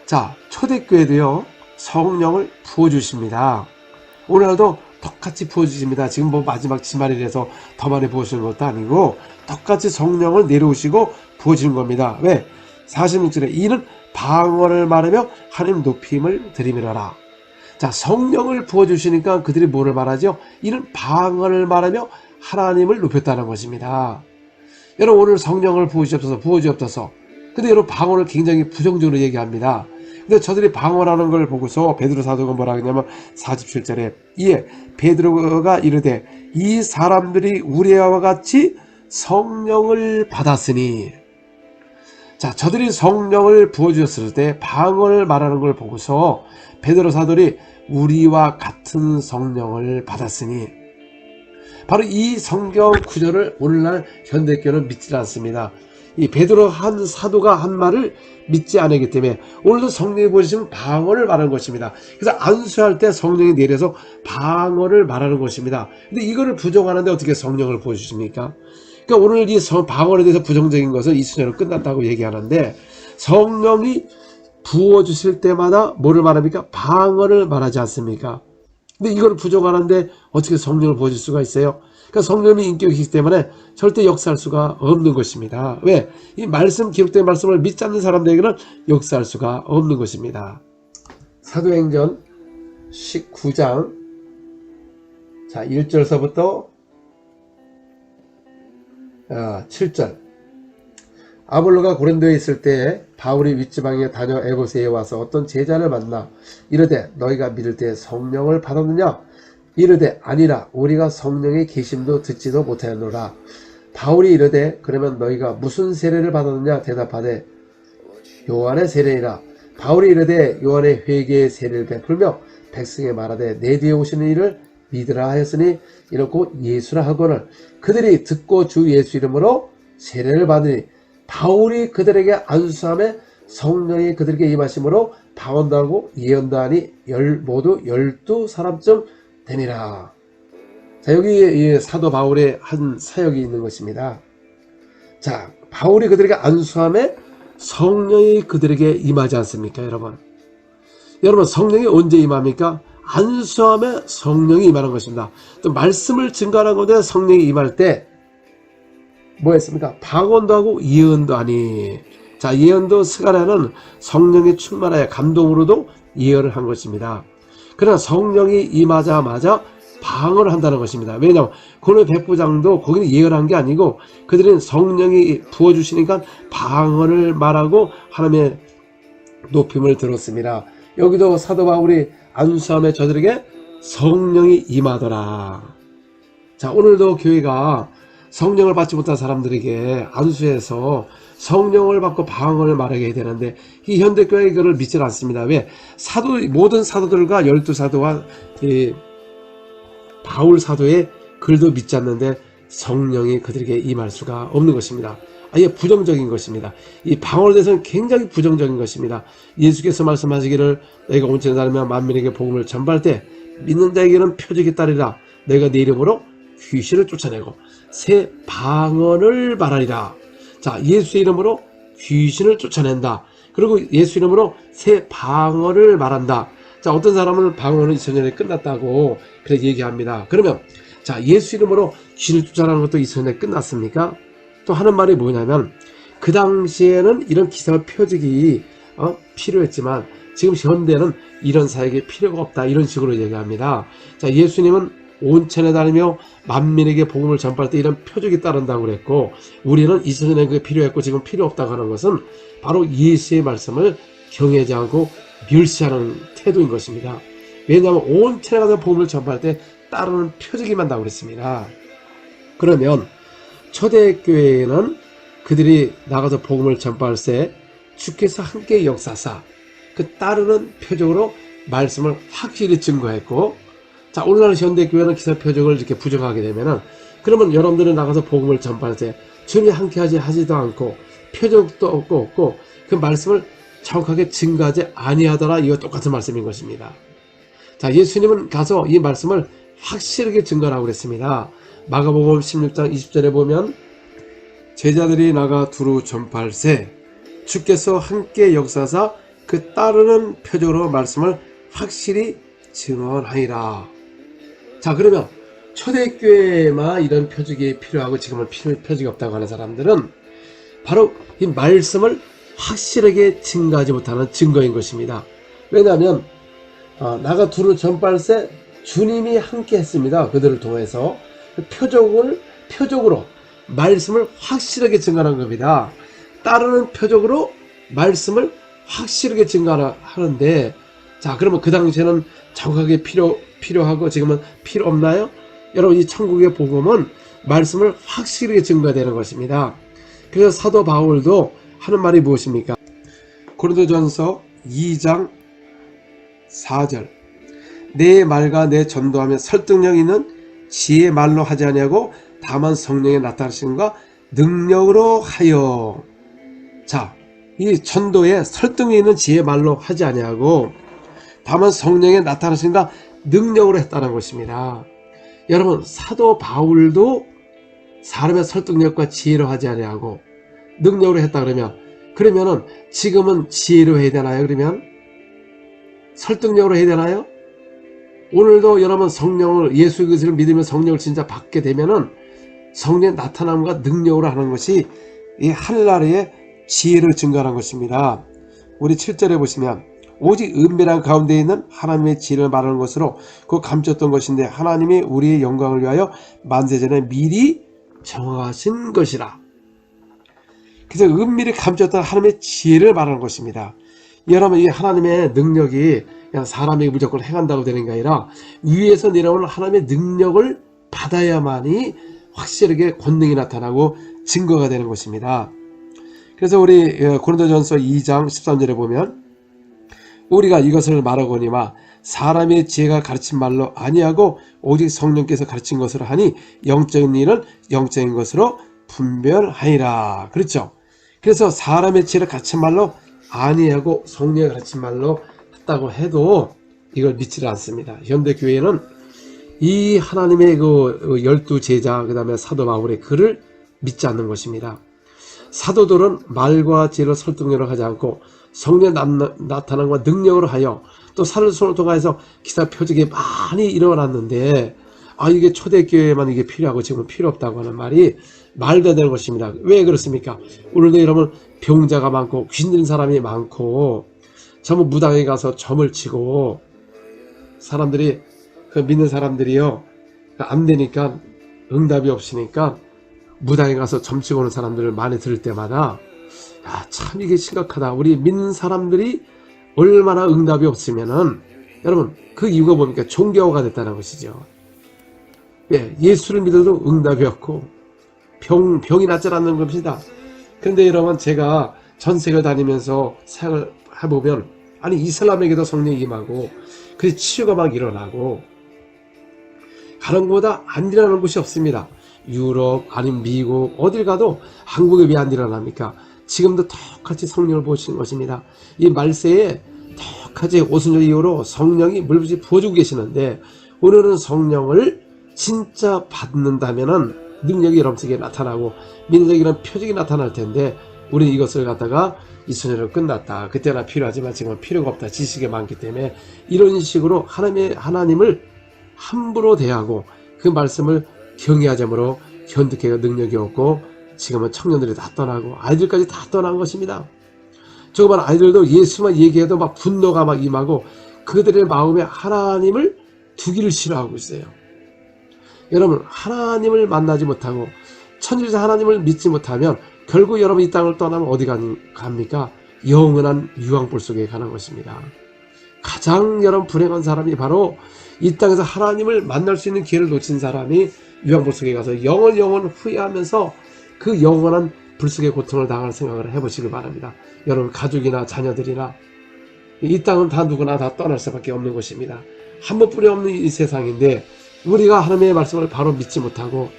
자, 초대교회도요 성령을 부어주십니다. 오늘날도 똑같이 부어주십니다. 지금 뭐 마지막 지말이라서 더 많이 부어주는 것도 아니고 똑같이 성령을 내려오시고 부어주는 겁니다. 왜? 46절에 이는 방언을 말하며 하나님 높임을 드리미러라. 자, 성령을 부어주시니까 그들이 뭐를 말하죠? 이는 방언을 말하며 하나님을 높였다는 것입니다. 여러분, 오늘 성령을 부어주옵소서. 근데 여러분, 방언을 굉장히 부정적으로 얘기합니다. 근데 저들이 방언하는 걸 보고서 베드로 사도가 뭐라 하냐면 47절에 이에 베드로가 이르되 이 사람들이 우리와 같이 성령을 받았으니. 자, 저들이 성령을 부어주었을 때 방언을 말하는 걸 보고서 베드로 사도들이 우리와 같은 성령을 받았으니, 바로 이 성경 구절을 오늘날 현대교는 믿지 않습니다. 이 베드로 한 사도가 한 말을 믿지 않기 때문에 오늘도 성령이 부어주시면 방언을 말하는 것입니다. 그래서 안수할 때 성령이 내려서 방언을 말하는 것입니다. 근데 이거를 부정하는데 어떻게 성령을 부어주십니까? 그러니까 오늘 이 방언에 대해서 부정적인 것은 이순열로 끝났다고 얘기하는데, 성령이 부어주실 때마다 뭐를 말합니까? 방언을 말하지 않습니까? 근데 이걸 부정하는데 어떻게 성령을 부어줄 수가 있어요? 그러니까 성령이 인격이기 때문에 절대 역사할 수가 없는 것입니다. 왜? 이 말씀, 기록된 말씀을 믿지 않는 사람들에게는 역사할 수가 없는 것입니다. 사도행전 19장 자 1절서부터 7절. 아볼로가 고린도에 있을 때 바울이 윗지방에 다녀 에베소에 와서 어떤 제자를 만나 이르되 너희가 믿을 때 성령을 받았느냐? 이르되 아니라 우리가 성령의 계심도 듣지도 못하였노라. 바울이 이르되 그러면 너희가 무슨 세례를 받았느냐? 대답하되 요한의 세례이라. 바울이 이르되 요한의 회개의 세례를 베풀며 백성에 말하되 내 뒤에 오시는 이를 믿으라 하였으니 이렇고 예수라 하거늘 그들이 듣고 주 예수 이름으로 세례를 받으니 바울이 그들에게 안수함에 성령이 그들에게 임하심으로 방언도 하고 예언도 하니 모두 12사람쯤 되니라. 자, 여기 사도 바울의 한 사역이 있는 것입니다. 자, 바울이 그들에게 안수함에 성령이 그들에게 임하지 않습니까? 여러분 성령이 언제 임합니까? 안수함에 성령이 임하는 것입니다. 또 말씀을 증거하는 건데 성령이 임할 때 뭐 했습니까? 방언도 하고 예언도 하니. 자, 예언도 스가랴는 성령이 충만하여 감동으로도 예언을 한 것입니다. 그러나 성령이 임하자마자 방언을 한다는 것입니다. 왜냐하면 고넬 백부장도 거기는 예언한 게 아니고 그들은 성령이 부어주시니까 방언을 말하고 하나님의 높임을 들었습니다. 여기도 사도 바울이 안수함에 저들에게 성령이 임하더라. 자, 오늘도 교회가 성령을 받지 못한 사람들에게 안수해서 성령을 받고 방언을 말하게 해야 되는데 이 현대교회가 이거를 믿지 않습니다. 왜? 모든 사도들과 12사도와 바울 사도의 글도 믿지 않는데 성령이 그들에게 임할 수가 없는 것입니다. 아예 부정적인 것입니다. 이 방언에 대해서는 굉장히 부정적인 것입니다. 예수께서 말씀하시기를 너희가 온천에 다니며 만민에게 복음을 전파할 때 믿는 자에게는 표적이 따르리라. 너희가 내 이름으로 귀신을 쫓아내고 새 방언을 말하리라. 자, 예수의 이름으로 귀신을 쫓아낸다. 그리고 예수 이름으로 새 방언을 말한다. 자, 어떤 사람은 방언은 2000년에 끝났다고 그렇게 얘기합니다. 그러면 자, 예수 이름으로 귀신을 쫓아내는 것도 2000년에 끝났습니까? 또 하는 말이 뭐냐면 그 당시에는 이런 기사와 표적이 필요했지만 지금 현대는 이런 사역이 필요가 없다. 이런 식으로 얘기합니다. 자, 예수님은 온천에 다니며 만민에게 복음을 전파할 때 이런 표적이 따른다고 그랬고 우리는 2000년에 그게 필요했고 지금 필요 없다고 하는 것은 바로 예수의 말씀을 경외하지 않고 멸시하는 태도인 것입니다. 왜냐하면 온천에 가서 복음을 전파할 때 따르는 표적이 많다고 그랬습니다. 그러면 초대교회에는 그들이 나가서 복음을 전파할 때 주께서 함께 역사사 그 따르는 표적으로 말씀을 확실히 증거했고, 자, 오늘날 현대교회는 기사 표적을 이렇게 부정하게 되면은 그러면 여러분들은 나가서 복음을 전파할 때 주님이 함께 하지도 않고 표적도 없고 그 말씀을 정확하게 증거하지 아니하더라. 이거 똑같은 말씀인 것입니다. 자, 예수님은 가서 이 말씀을 확실하게 증거하라고 그랬습니다. 마가복음 16장 20절에 보면 제자들이 나가 두루 전파할세 주께서 함께 역사사 그 따르는 표적으로 말씀을 확실히 증언하니라. 자, 그러면 초대교회에만 이런 표적이 필요하고 지금은 표적이 없다고 하는 사람들은 바로 이 말씀을 확실하게 증거하지 못하는 증거인 것입니다. 왜냐하면 나가 두루 전파할세 주님이 함께 했습니다. 그들을 통해서 표적으로 말씀을 확실하게 증거하는 겁니다. 따르는 표적으로 말씀을 확실하게 증거하는데, 자, 그러면 그 당시에는 정확하게 필요하고 지금은 필요 없나요? 여러분, 이 천국의 복음은 말씀을 확실하게 증거되는 것입니다. 그래서 사도 바울도 하는 말이 무엇입니까? 고린도전서 2장 4절 내 말과 내 전도하며 설득력 있는 지혜의 말로 하지 아니하고 다만 성령의 나타나심과 능력으로 하여. 자, 이 전도에 설득력 있는 지혜의 말로 하지 아니하고 다만 성령의 나타나심과 능력으로 했다는 것입니다. 여러분, 사도 바울도 사람의 설득력과 지혜로 하지 아니하고 능력으로 했다 그러면은 지금은 지혜로 해야 되나요? 그러면 설득력으로 해야 되나요? 오늘도 여러분 성령을, 예수 그리스도를 믿으면 성령을 진짜 받게 되면은 성령의 나타남과 능력으로 하는 것이 이 하늘나라의 지혜를 증거하는 것입니다. 우리 7절에 보시면 오직 은밀한 가운데 있는 하나님의 지혜를 말하는 것으로 그 감췄던 것인데 하나님이 우리의 영광을 위하여 만세전에 미리 정하신 것이라. 그래서 은밀히 감췄던 하나님의 지혜를 말하는 것입니다. 여러분, 이 하나님의 능력이 그냥 사람이 무조건 행한다고 되는 게 아니라 위에서 내려오는 하나님의 능력을 받아야만이 확실하게 권능이 나타나고 증거가 되는 것입니다. 그래서 우리 고린도전서 2장 13절에 보면 우리가 이것을 말하거니와 사람의 지혜가 가르친 말로 아니하고 오직 성령께서 가르친 것으로 하니 영적인 일은 영적인 것으로 분별하니라. 그렇죠? 그래서 사람의 지혜를 가르친 말로 아니하고 성령이 가르친 말로 했다고 해도 이걸 믿지를 않습니다. 현대교회는 이 하나님의 그 12제자 그 다음에 사도 바울의 글을 믿지 않는 것입니다. 사도들은 말과 지혜로 설득력을 하지 않고 성령의 나타남과 능력으로 하여 또 사도를 통해서 기사 표적이 많이 일어났는데 이게 초대교회에만 이게 필요하고 지금은 필요 없다고 하는 말이 말도 안 되는 것입니다. 왜 그렇습니까? 오늘도 여러분 병자가 많고 귀신 들린 사람이 많고 전부 무당에 가서 점을 치고 사람들이 믿는 사람들이요 안 되니까 응답이 없으니까 무당에 가서 점 치고 오는 사람들을 많이 들을 때마다 참 이게 심각하다. 우리 믿는 사람들이 얼마나 응답이 없으면은 여러분 그 이유가 뭡니까? 종교화가 됐다는 것이죠. 예수를 믿어도 응답이 없고 병이 낫지 않는 것입니다. 그런데 여러분 제가 전 세계를 다니면서 사역을 해보면 이슬람에게도 성령이 임하고 그 치유가 막 일어나고 가는 곳보다 안 일어나는 곳이 없습니다. 유럽 아니면 미국 어딜 가도 한국에 왜 안 일어납니까? 지금도 똑같이 성령을 보시는 것입니다. 이 말세에 똑같이 오순절 이후로 성령이 물부지 부어주고 계시는데 오늘은 성령을 진짜 받는다면은 능력이 여러분에게 나타나고 민족이란 표적이 나타날 텐데 우리는 이것을 갖다가 이순절은 끝났다. 그때나 필요하지만 지금은 필요가 없다. 지식이 많기 때문에 이런 식으로 하나님을 함부로 대하고 그 말씀을 경외하자므로 현대교회가 능력이 없고 지금은 청년들이 다 떠나고 아이들까지 다 떠난 것입니다. 조그만 아이들도 예수만 얘기해도 막 분노가 막 임하고 그들의 마음에 하나님을 두기를 싫어하고 있어요. 여러분 하나님을 만나지 못하고 천지에서 하나님을 믿지 못하면 결국 여러분 이 땅을 떠나면 어디 갑니까? 영원한 유황불 속에 가는 것입니다. 가장 여러분 불행한 사람이 바로 이 땅에서 하나님을 만날 수 있는 기회를 놓친 사람이 유황불 속에 가서 영원 후회하면서 그 영원한 불속의 고통을 당할 생각을 해보시길 바랍니다. 여러분 가족이나 자녀들이나 이 땅은 다 누구나 다 떠날 수밖에 없는 것입니다. 한 번뿐이 없는 이 세상인데 우리가 하나님의 말씀을 바로 믿지 못하고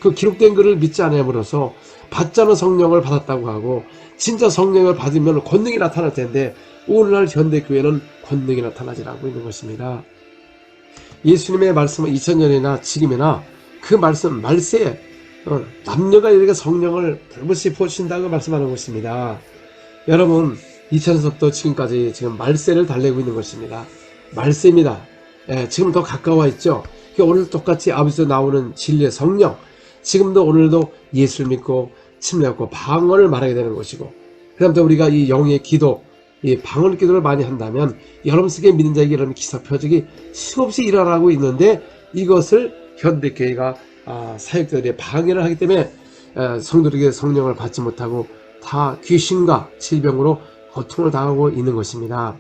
그 기록된 글을 믿지 않음으로써 받자는 성령을 받았다고 하고 진짜 성령을 받으면 권능이 나타날 텐데 오늘날 현대교회는 권능이 나타나지 않고 있는 것입니다. 예수님의 말씀은 2000년이나 지금이나 그 말씀 말세에 남녀가 이렇게 성령을 불붙이 부으신다고 말씀하는 것입니다. 여러분, 2000년부터 지금까지 지금 말세를 달래고 있는 것입니다. 말세입니다. 지금 더 가까워 있죠. 오늘 똑같이 아버지에서 나오는 진리의 성령, 지금도 오늘도 예수를 믿고 침례하고 방언을 말하게 되는 것이고, 그 다음 또 우리가 이 영의 기도, 이 방언 기도를 많이 한다면 여러분 속에 믿는 자에게 이런 기사 표적이 수없이 일어나고 있는데, 이것을 현대교회가 사역자들이 방해를 하기 때문에 성도들에게 성령을 받지 못하고 다 귀신과 질병으로 고통을 당하고 있는 것입니다.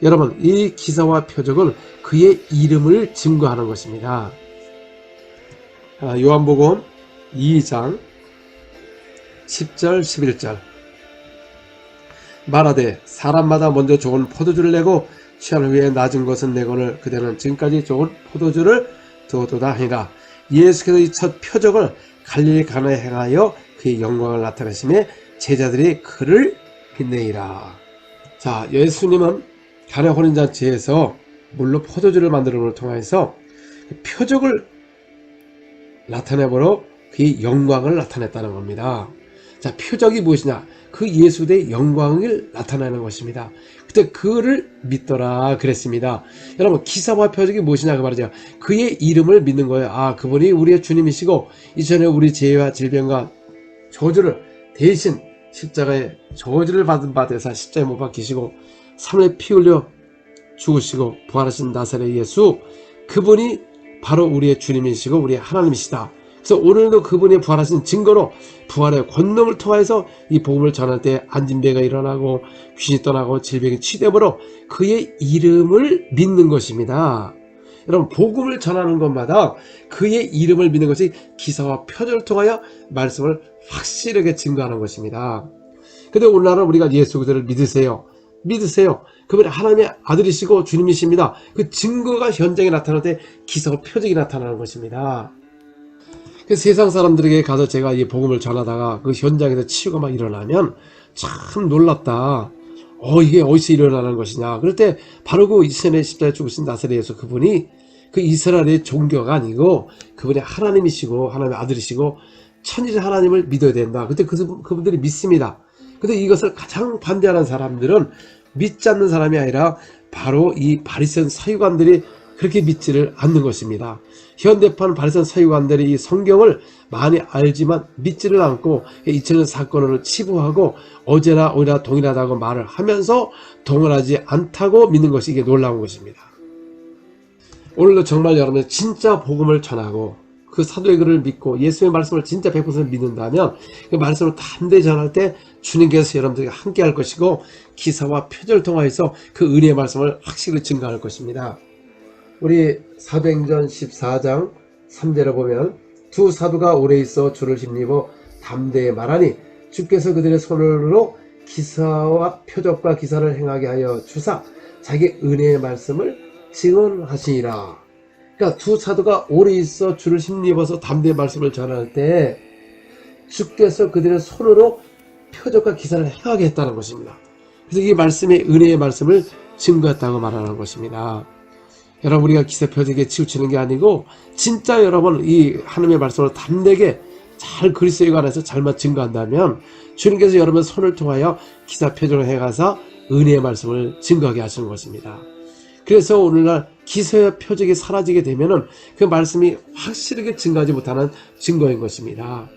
여러분, 이 기사와 표적은 그의 이름을 증거하는 것입니다. 요한복음 2장 10절 11절 말하되 사람마다 먼저 좋은 포도주를 내고 취한 후에 낮은 것은 내거늘 그대는 지금까지 좋은 포도주를 두었도다 하니라. 예수께서 이 첫 표적을 갈릴리 가나에 행하여 그의 영광을 나타내심에 제자들이 그를 빛내이라. 자, 예수님은 가나 혼인잔치에서 물로 포도주를 만드는 걸 통해서 표적을 나타내므로 그의 영광을 나타냈다는 겁니다. 자, 표적이 무엇이냐? 그 예수의 영광을 나타내는 것입니다. 그때 그를 믿더라 그랬습니다. 여러분, 기사와 표적이 무엇이냐 그 말이죠. 그의 이름을 믿는 거예요. 그분이 우리의 주님이시고 이전에 우리 죄와 질병과 저주를 대신 십자가에 저주를 받은 바 되사 십자가에 못 박히시고 3일에 피 흘려 죽으시고 부활하신 나사렛 예수, 그분이 바로 우리의 주님이시고 우리의 하나님이시다. 그래서 오늘도 그분이 부활하신 증거로 부활의 권능을 통해서 이 복음을 전할 때 안진배가 일어나고 귀신이 떠나고 질병이 치유되므로 그의 이름을 믿는 것입니다. 여러분, 복음을 전하는 것마다 그의 이름을 믿는 것이 기사와 표적을 통하여 말씀을 확실하게 증거하는 것입니다. 근데 오늘날은 우리가 예수 그리스도를 믿으세요. 그분이 하나님의 아들이시고 주님이십니다. 그 증거가 현장에 나타날 때 기사와 표적이 나타나는 것입니다. 그 세상 사람들에게 가서 제가 이 복음을 전하다가 그 현장에서 치유가 막 일어나면 참 놀랍다. 이게 어디서 일어나는 것이냐. 그럴 때 바로 그 이스라엘의 십자가에 죽으신 나사렛 예수, 그분이 그 이스라엘의 종교가 아니고 그분이 하나님이시고 하나님의 아들이시고 천지 하나님을 믿어야 된다. 그때 그분들이 믿습니다. 근데 이것을 가장 반대하는 사람들은 믿지 않는 사람이 아니라 바로 이 바리새인 서기관들이 그렇게 믿지를 않는 것입니다. 현대판 바리새인 서기관들이 이 성경을 많이 알지만 믿지를 않고 2000년 사건을 치부하고 어제나 오늘이나 동일하다고 말을 하면서 동일하지 않다고 믿는 것이 이게 놀라운 것입니다. 오늘도 정말 여러분이 진짜 복음을 전하고 그 사도의 글을 믿고 예수의 말씀을 진짜 100% 믿는다면 그 말씀을 담대히 전할 때 주님께서 여러분들에게 함께 할 것이고 기사와 표적을 통하여서 그 은혜의 말씀을 확실히 증거할 것입니다. 우리 사도행전 14장 3절에 보면 두 사도가 오래 있어 주를 힘입어 담대히 말하니 주께서 그들의 손으로 기사와 표적과 기사를 행하게 하여 주사 자기 은혜의 말씀을 증언하시니라. 그러니까 두 사도가 오래 있어 주를 힘입어서 담대히 말씀을 전할 때 주께서 그들의 손으로 표적과 기사를 행하게 했다는 것입니다. 그래서 이 말씀의 은혜의 말씀을 증거했다고 말하는 것입니다. 여러분, 우리가 기사 표적에 치우치는 게 아니고 진짜 여러분 이 하나님의 말씀을 담대게 잘 그리스도에 관해서 잘만 증거한다면 주님께서 여러분 손을 통하여 기사 표적을 해가서 은혜의 말씀을 증거하게 하시는 것입니다. 그래서 오늘날 기사의 표적이 사라지게 되면은 그 말씀이 확실하게 증거하지 못하는 증거인 것입니다.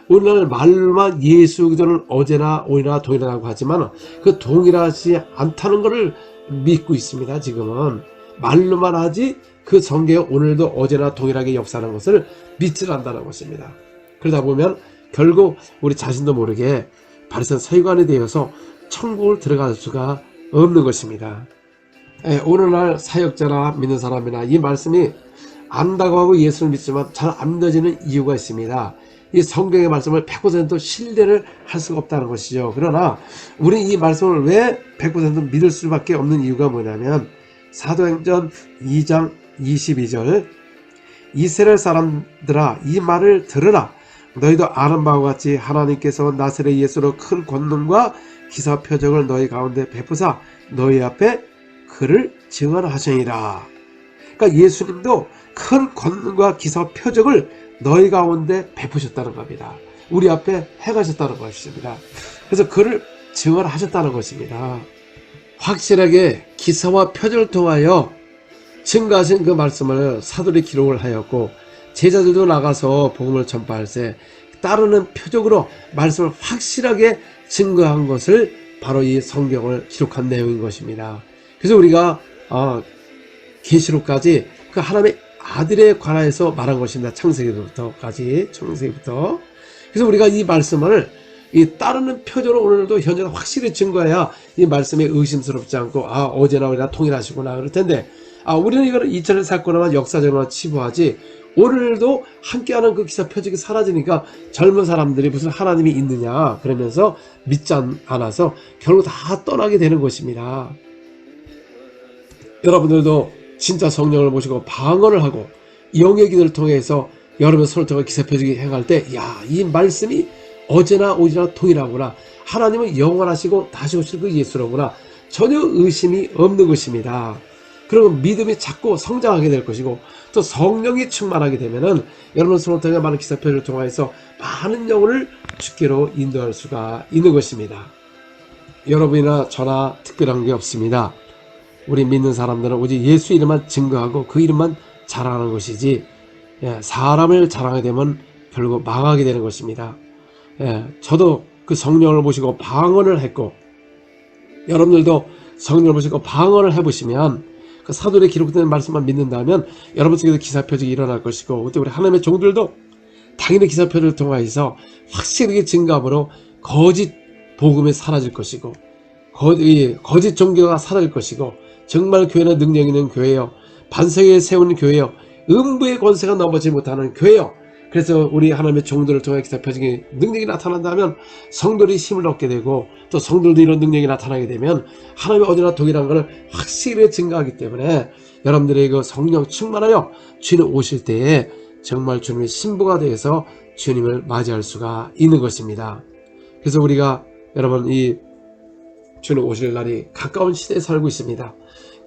오늘날 말로만 예수 그리스도는 어제나 오늘이나 동일하다고 하지만 그 동일하지 않다는 것을 믿고 있습니다. 지금은 말로만 하지 그 성경에 오늘도 어제나 동일하게 역사하는 것을 믿지 않는다는 것입니다. 그러다 보면 결국 우리 자신도 모르게 바리새인 서기관이 되어서 천국을 들어갈 수가 없는 것입니다. 오늘날 사역자나 믿는 사람이나 이 말씀이 안다고 하고 예수를 믿지만 잘 안 믿어지는 이유가 있습니다. 이 성경의 말씀을 100% 신뢰를 할 수가 없다는 것이죠. 그러나 우리 이 말씀을 왜 100% 믿을 수밖에 없는 이유가 뭐냐면 사도행전 2장 22절 이스라엘 사람들아 이 말을 들으라. 너희도 아는 바와 같이 하나님께서 나사렛 예수로 큰 권능과 기사 표적을 너희 가운데 베푸사 너희 앞에 그를 증언하시니라. 그러니까 예수님도 큰 권능과 기사와 표적을 너희 가운데 베푸셨다는 겁니다. 우리 앞에 행하셨다는 것입니다. 그래서 그를 증언하셨다는 것입니다. 확실하게 기사와 표적을 통하여 증거하신 그 말씀을 사도들이 기록을 하였고 제자들도 나가서 복음을 전파할 때 따르는 표적으로 말씀을 확실하게 증거한 것을 바로 이 성경을 기록한 내용인 것입니다. 그래서 우리가 계시록까지 그 하나님의 아들에 관하여서 말한 것입니다. 창세기부터까지, 창세기부터. 그래서 우리가 이 말씀을 이 따르는 표적으로 오늘도 현재는 확실히 증거해야 이 말씀에 의심스럽지 않고 어제나 우리가 통일하시구나 그럴 텐데 우리는 이거는 2000년 사건이나 역사적으로 치부하지 오늘도 함께하는 그 기사 표적이 사라지니까 젊은 사람들이 무슨 하나님이 있느냐 그러면서 믿지 않아서 결국 다 떠나게 되는 것입니다. 여러분들도 진짜 성령을 모시고 방언을 하고 영의 기도를 통해서 여러분 서로 통해 기사 표적이 행할 때 이 말씀이 어제나 오지나 동일하구나. 하나님은 영원하시고 다시 오실 그 예수로구나. 전혀 의심이 없는 것입니다. 그리고 믿음이 자꾸 성장하게 될 것이고 또 성령이 충만하게 되면은 여러분 서로 통해 많은 기사 표적을 통해서 많은 영혼을 주께로 인도할 수가 있는 것입니다. 여러분이나 저나 특별한 게 없습니다. 우리 믿는 사람들은 오직 예수 이름만 증거하고 그 이름만 자랑하는 것이지 사람을 자랑하게 되면 결국 망하게 되는 것입니다. 저도 그 성령을 모시고 방언을 했고 여러분들도 성령을 모시고 방언을 해보시면 그 사도의 기록된 말씀만 믿는다면 여러분 속에서 기사 표적이 일어날 것이고 그때 우리 하나님의 종들도 당연히 기사 표적을 통하여서 확실하게 증거함으로 거짓 복음이 사라질 것이고 거짓 종교가 사라질 것이고 정말 교회는 능력 있는 교회요 반석에 세우는 교회요 음부의 권세가 넘어지지 못하는 교회요. 그래서 우리 하나님의 종들을 통해 기사 표적이 능력이 나타난다면 성도들이 힘을 얻게 되고 또 성도들도 이런 능력이 나타나게 되면 하나님의 어디나 동일한 것을 확실히 증거하기 때문에 여러분들의 그 성령 충만하여 주님 오실 때에 정말 주님의 신부가 되어서 주님을 맞이할 수가 있는 것입니다. 그래서 우리가 여러분 이 주님 오실 날이 가까운 시대에 살고 있습니다.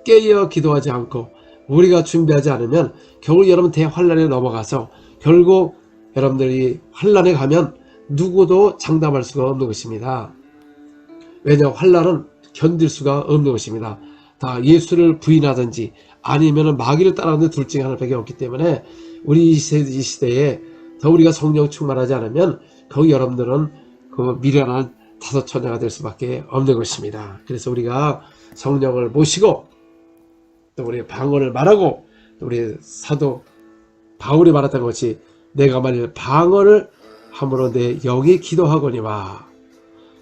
깨어 기도하지 않고 우리가 준비하지 않으면 결국 여러분 대환란에 넘어가서 결국 여러분들이 환란에 가면 누구도 장담할 수가 없는 것입니다. 왜냐하면 환란은 견딜 수가 없는 것입니다. 다 예수를 부인하든지 아니면 마귀를 따라가는 둘 중에 하나밖에 없기 때문에 우리 이 시대에 더 우리가 성령 충만하지 않으면 거기 여러분들은 그 미련한 다섯 처녀가 될 수밖에 없는 것입니다. 그래서 우리가 성령을 모시고 또 우리 방언을 말하고 또 우리 사도 바울이 말했던 것이 내가 만일 방언을 함으로 내 영이 기도하거니와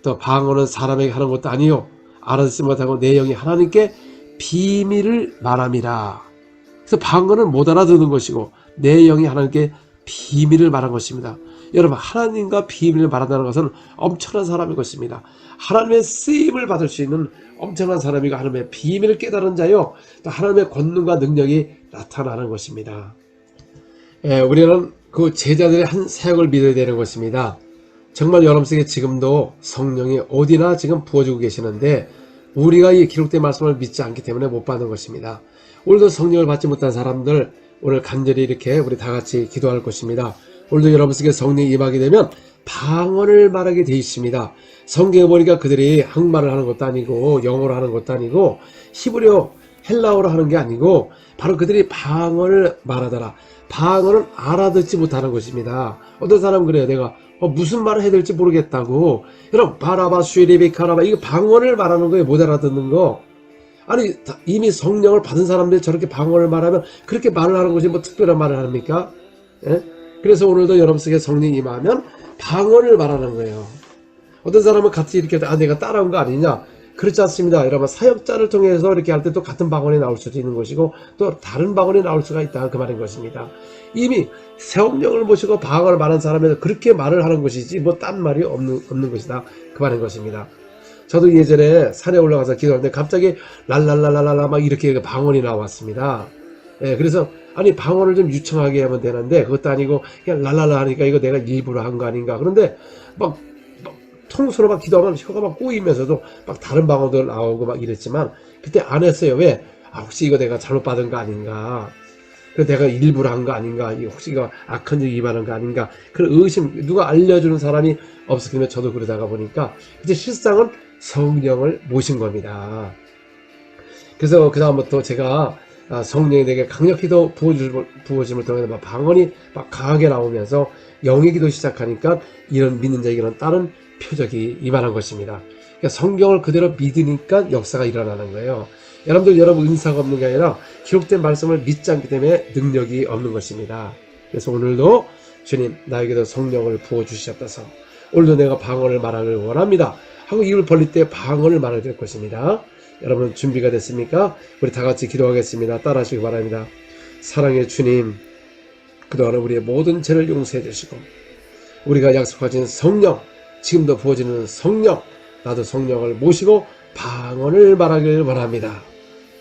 또 방언은 사람에게 하는 것도 아니요 알아듣지 못하고 내 영이 하나님께 비밀을 말함이라. 그래서 방언은 못 알아듣는 것이고 내 영이 하나님께 비밀을 말한 것입니다. 여러분 하나님과 비밀을 말한다는 것은 엄청난 사람인 것입니다. 하나님의 쓰임을 받을 수 있는 엄청난 사람이고 하나님의 비밀을 깨달은 자요 또 하나님의 권능과 능력이 나타나는 것입니다. 우리는 그 제자들의 한 사역을 믿어야 되는 것입니다. 정말 여러분 속에 지금도 성령이 어디나 지금 부어주고 계시는데 우리가 이 기록된 말씀을 믿지 않기 때문에 못 받는 것입니다. 오늘도 성령을 받지 못한 사람들 오늘 간절히 이렇게 우리 다 같이 기도할 것입니다. 오늘도 여러분 속에 성령이 임하게 되면 방언을 말하게 되어 있습니다. 성경에 보니까 그들이 한말을 하는 것도 아니고 영어로 하는 것도 아니고 히브리어 헬라어로 하는 게 아니고 바로 그들이 방언을 말하더라. 방언을 알아듣지 못하는 것입니다. 어떤 사람은 그래요. 내가 무슨 말을 해야 될지 모르겠다고. 여러분 바라바 슈리비카라바 이거 방언을 말하는 거에 못 알아듣는 거. 아니 이미 성령을 받은 사람들이 저렇게 방언을 말하면 그렇게 말을 하는 것이 뭐 특별한 말을 합니까? 예? 그래서 오늘도 여러분 속에 성령이 임하면 방언을 말하는 거예요. 어떤 사람은 같이 이렇게 내가 따라온 거 아니냐? 그렇지 않습니다. 여러분 사역자를 통해서 이렇게 할 때 또 같은 방언이 나올 수도 있는 것이고 또 다른 방언이 나올 수가 있다 그 말인 것입니다. 이미 성령을 모시고 방언을 말하는 사람에서 그렇게 말을 하는 것이지 뭐 딴 말이 없는 것이다 그 말인 것입니다. 저도 예전에 산에 올라가서 기도하는데 갑자기 랄랄랄랄라 막 이렇게 방언이 나왔습니다. 그래서 아니 방언을 좀 유창하게 하면 되는데 그것도 아니고 그냥 랄랄라 하니까 이거 내가 일부러 한 거 아닌가. 그런데 막 통수로 막 기도하면 혀가 막 꼬이면서도 막 다른 방언도 나오고 막 이랬지만 그때 안 했어요. 왜? 혹시 이거 내가 잘못 받은 거 아닌가? 그 내가 일부러 한 거 아닌가? 혹시 이거 악한 적 위반한 거 아닌가? 그런 의심, 누가 알려주는 사람이 없었으면 저도 그러다가 보니까 이제 실상은 성령을 모신 겁니다. 그래서 그 다음부터 제가 성령이 내게 강력히도 부어짐을 통해 막 방언이 막 강하게 나오면서 영의 기도 시작하니까 이런 믿는 자에게는 다른 표적이 임하는 것입니다. 그러니까 성경을 그대로 믿으니까 역사가 일어나는 거예요. 여러분 은사가 없는 게 아니라 기록된 말씀을 믿지 않기 때문에 능력이 없는 것입니다. 그래서 오늘도 주님 나에게도 성령을 부어주시옵소서. 오늘도 내가 방언을 말하길 원합니다 하고 입을 벌릴 때 방언을 말하게 될 것입니다. 여러분 준비가 됐습니까? 우리 다 같이 기도하겠습니다. 따라하시기 바랍니다. 사랑의 주님, 그동안 우리의 모든 죄를 용서해 주시고 우리가 약속하신 성령, 지금도 부어지는 성령, 나도 성령을 모시고 방언을 말하길 원합니다.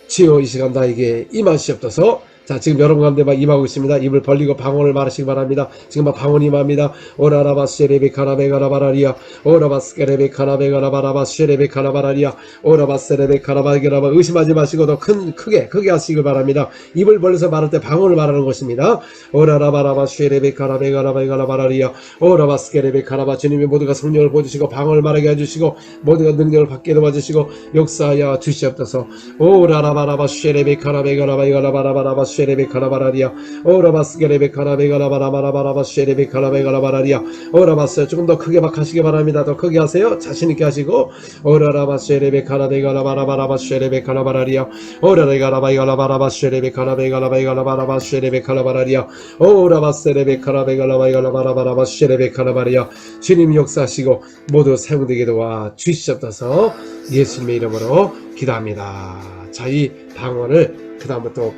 주여 이 시간 나에게 임하시옵소서. 자, 지금 여러분 가운데 막 임하고 있습니다. 입을 벌리고 방언을 말하시기 바랍니다. 지금 막 방언이 임합니다. 오라라바스레베카라베가라바라리아 오라바스케레베카라베가라바라바스레베카라바라리아 오라바스레베카라바게라바 의심하지 마시고 더 크게 하시길 바랍니다. 입을 벌려서 말할 때 방언을 말하는 것입니다. 오라라바라바스레베카라베가라바라리아 오라바스케레베카라바 주님이 모두가 성령을 보여주시고 방언을 말하게 해주시고 모두가 능력을 받게 도와주시고 역사하여 주시옵소서. 오라라바라바스레베카라베가라바라바라바라바 쉐레베카라바라리아 오라바스게레베카라베가라바라바라바 쉐레베카라베가라바라리아 오라바스 조금 더 크게 막 하시기 바랍니다. 더 크게 하세요. 자신있게 하시고 오라라바 쉐레베카라베가라바라바라바 쉐레베카라바라리아 오라레가라바이가라바라바 쉐레베카라베가라바이가라바라바 쉐레베카라바라리아 오라바스레베카라베가라바이가라바라바라바 쉐레베카라바리아 주님 역사하시고 모두 사용되게 도와 주시옵소서. 예수님의 이름으로 기도합니다. 자, 이 방언을 그 다음부터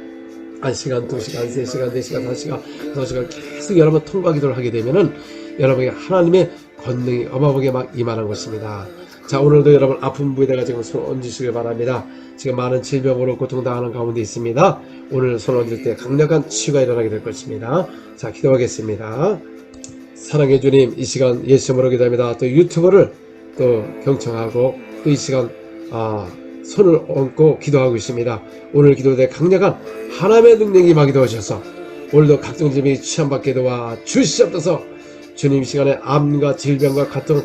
1시간, 2시간, 3시간, 4시간, 5시간, 6시간 계속 여러분 통과 기도를 하게 되면은 여러분에게 하나님의 권능이 어마어마하게 막 임하는 것입니다. 자, 오늘도 여러분 아픈 부위에다가 지금 손 얹으시길 바랍니다. 지금 많은 질병으로 고통당하는 가운데 있습니다. 오늘 손 얹을 때 강력한 치유가 일어나게 될 것입니다. 자, 기도하겠습니다. 사랑해 주님, 이 시간 예수님으로 기도합니다. 또 유튜브를 또 경청하고 또 이 시간 손을 얹고 기도하고 있습니다. 오늘 기도에 강력한 하나님의 능력이 임하게 도와주셔서 오늘도 각종 질병이 치유받게 도와 주시옵소서. 주님 시간에 암과 질병과 각종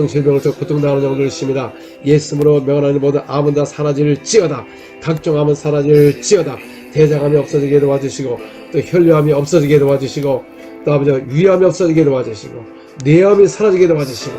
질병을 고통당하는 영혼들 있습니다. 예수님으로 명하는 모든 암은 다 사라질지어다. 각종 암은 사라질지어다. 대장암이 없어지게 도와주시고 또 혈류암이 없어지게 도와주시고 또 아버지 위암이 없어지게 도와주시고 뇌암이 사라지게 도와주시고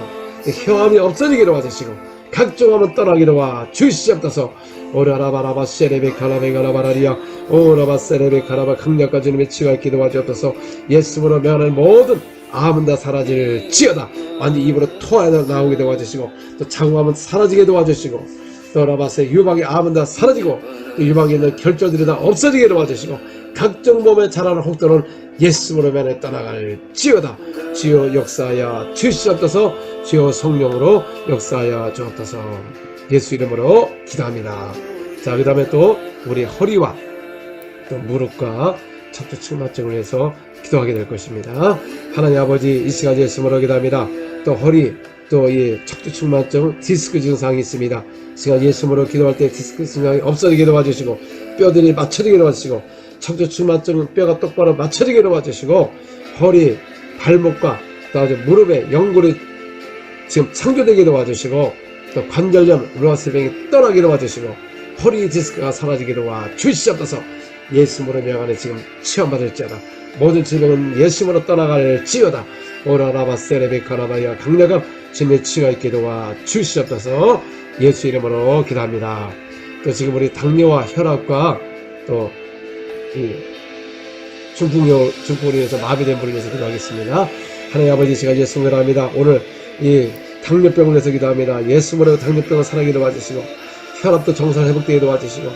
혀암이 없어지게 도와주시고 각종 암은 떠나게 도와 주시옵소서. 오라라바라바 세레베카라베가라바라리아 오라바세레베카라바 강력한 주님의 치유가 있게 도와주옵소서. 예수님으로 명하는 모든 암은 다 사라질지어다. 완전히 입으로 토하여 나오게 도와주시고 또 장우암은 사라지게 도와주시고 또 라바세 유방의 암은 다 사라지고 또 유방에 있는 결절들이 다 없어지게 도와주시고 각종 몸에 자라는 혹도는 예수님으로 면에 떠나갈지어다. 주여 역사하여 주시옵소서. 주여 성령으로 역사하여 주옵소서. 예수 이름으로 기도합니다. 자, 그 다음에 또 우리 허리와 또 무릎과 척추측만증을 위해서 기도하게 될 것입니다. 하나님 아버지, 이 시간 예수님으로 기도합니다. 또 허리, 또 이 척추측만증, 디스크 증상이 있습니다. 시간 예수님으로 기도할 때 디스크 증상이 없어지게 도와주시고 뼈들이 맞춰지게 도와주시고 척추측만증 뼈가 똑바로 맞춰지게 도와주시고 허리, 발목과 또 아주 무릎에 연골이 지금 창조되게 도와주시고 또 관절염, 루아스병이 떠나게 도와주시고 허리 디스크가 사라지게 도와주시옵소서. 예수님으로 명하는 지금 치유받을지어다. 모든 질병은 예수님으로 떠나갈지어다. 오라라바세레베카라바야 강력한 주님의 치유가 있게 도와주시옵소서. 예수 이름으로 기도합니다. 또 지금 우리 당뇨와 혈압과 또 이 중풍으로 인해서 마비된 분을 위해서 기도하겠습니다. 하나님 아버지, 제가 예수님을 합니다. 오늘 이 당뇨병을 위해서 기도합니다. 예수님으로 당뇨병을 사랑하게 도와주시고 혈압도 정상 회복되게 도와주시고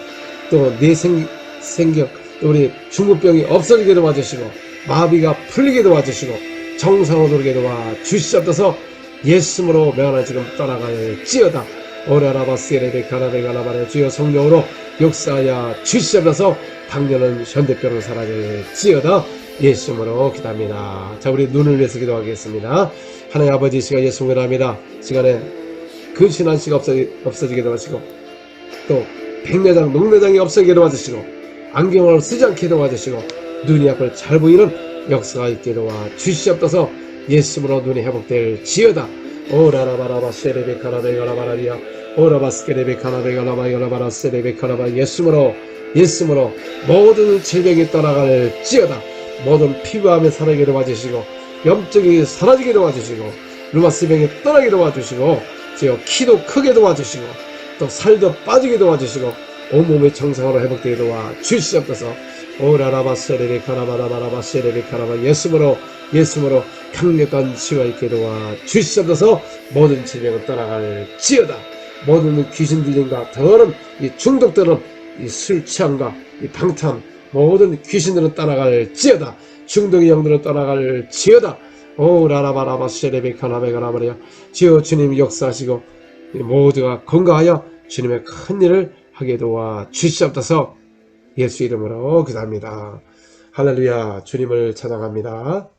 또 뇌생경 또 우리 중풍병이 없어지게 도와주시고 마비가 풀리게 도와주시고 정상으로 돌게 도와주시옵소서. 예수님으로 명하나 지금 떠나갈지어다. 오라라바스레베카라베가라바레 주여 성령으로 역사하여 주시옵소서. 당뇨는 현대병으로 사라질지어다. 예수님으로 기도합니다. 자, 우리 눈을 위해서 기도하겠습니다. 하나님 아버지, 시간 예수님을 합니다. 시간에 근신한 씨가 없어지게 도와주시고 또 백내장, 녹내장이 없어지게 도와주시고 안경을 쓰지 않게 도와주시고 눈이 앞을 잘 보이는 역사가 있게 도와주시옵소서. 예수님으로 눈이 회복될 지어다. 오라라바라바 세레베카라베가라바라리아 오라바스케레베카라베가라바이가라바라 세레베카라바 예수님으로 모든 질병이 떠나갈 지어다. 모든 피부암이 사라지게 도와주시고 염증이 사라지게 도와주시고 루마스병이 떠나게 도와주시고 키도 크게 도와주시고 또 살도 빠지게 도와주시고 온몸의 정상으로 회복되게 도와주시옵소서. 오라라바 세레베카라바라바라바 세레베카라바 예수님으로 강력한 치유가 있게 도와주시옵소서. 모든 질병은 떠나갈 지어다. 모든 귀신 들림과 더러운 이 중독들은 이 술 취함과 이 방탕 모든 귀신들은 떠나갈 지어다. 중독의 영들은 떠나갈 지어다. 오라라바라바 세레베카라베가라바리아 주여 주님 역사하시고 모두가 건강하여 주님의 큰 일을 하게 도와주시옵소서. 예수 이름으로 기도합니다. 할렐루야. 주님을 찬양합니다.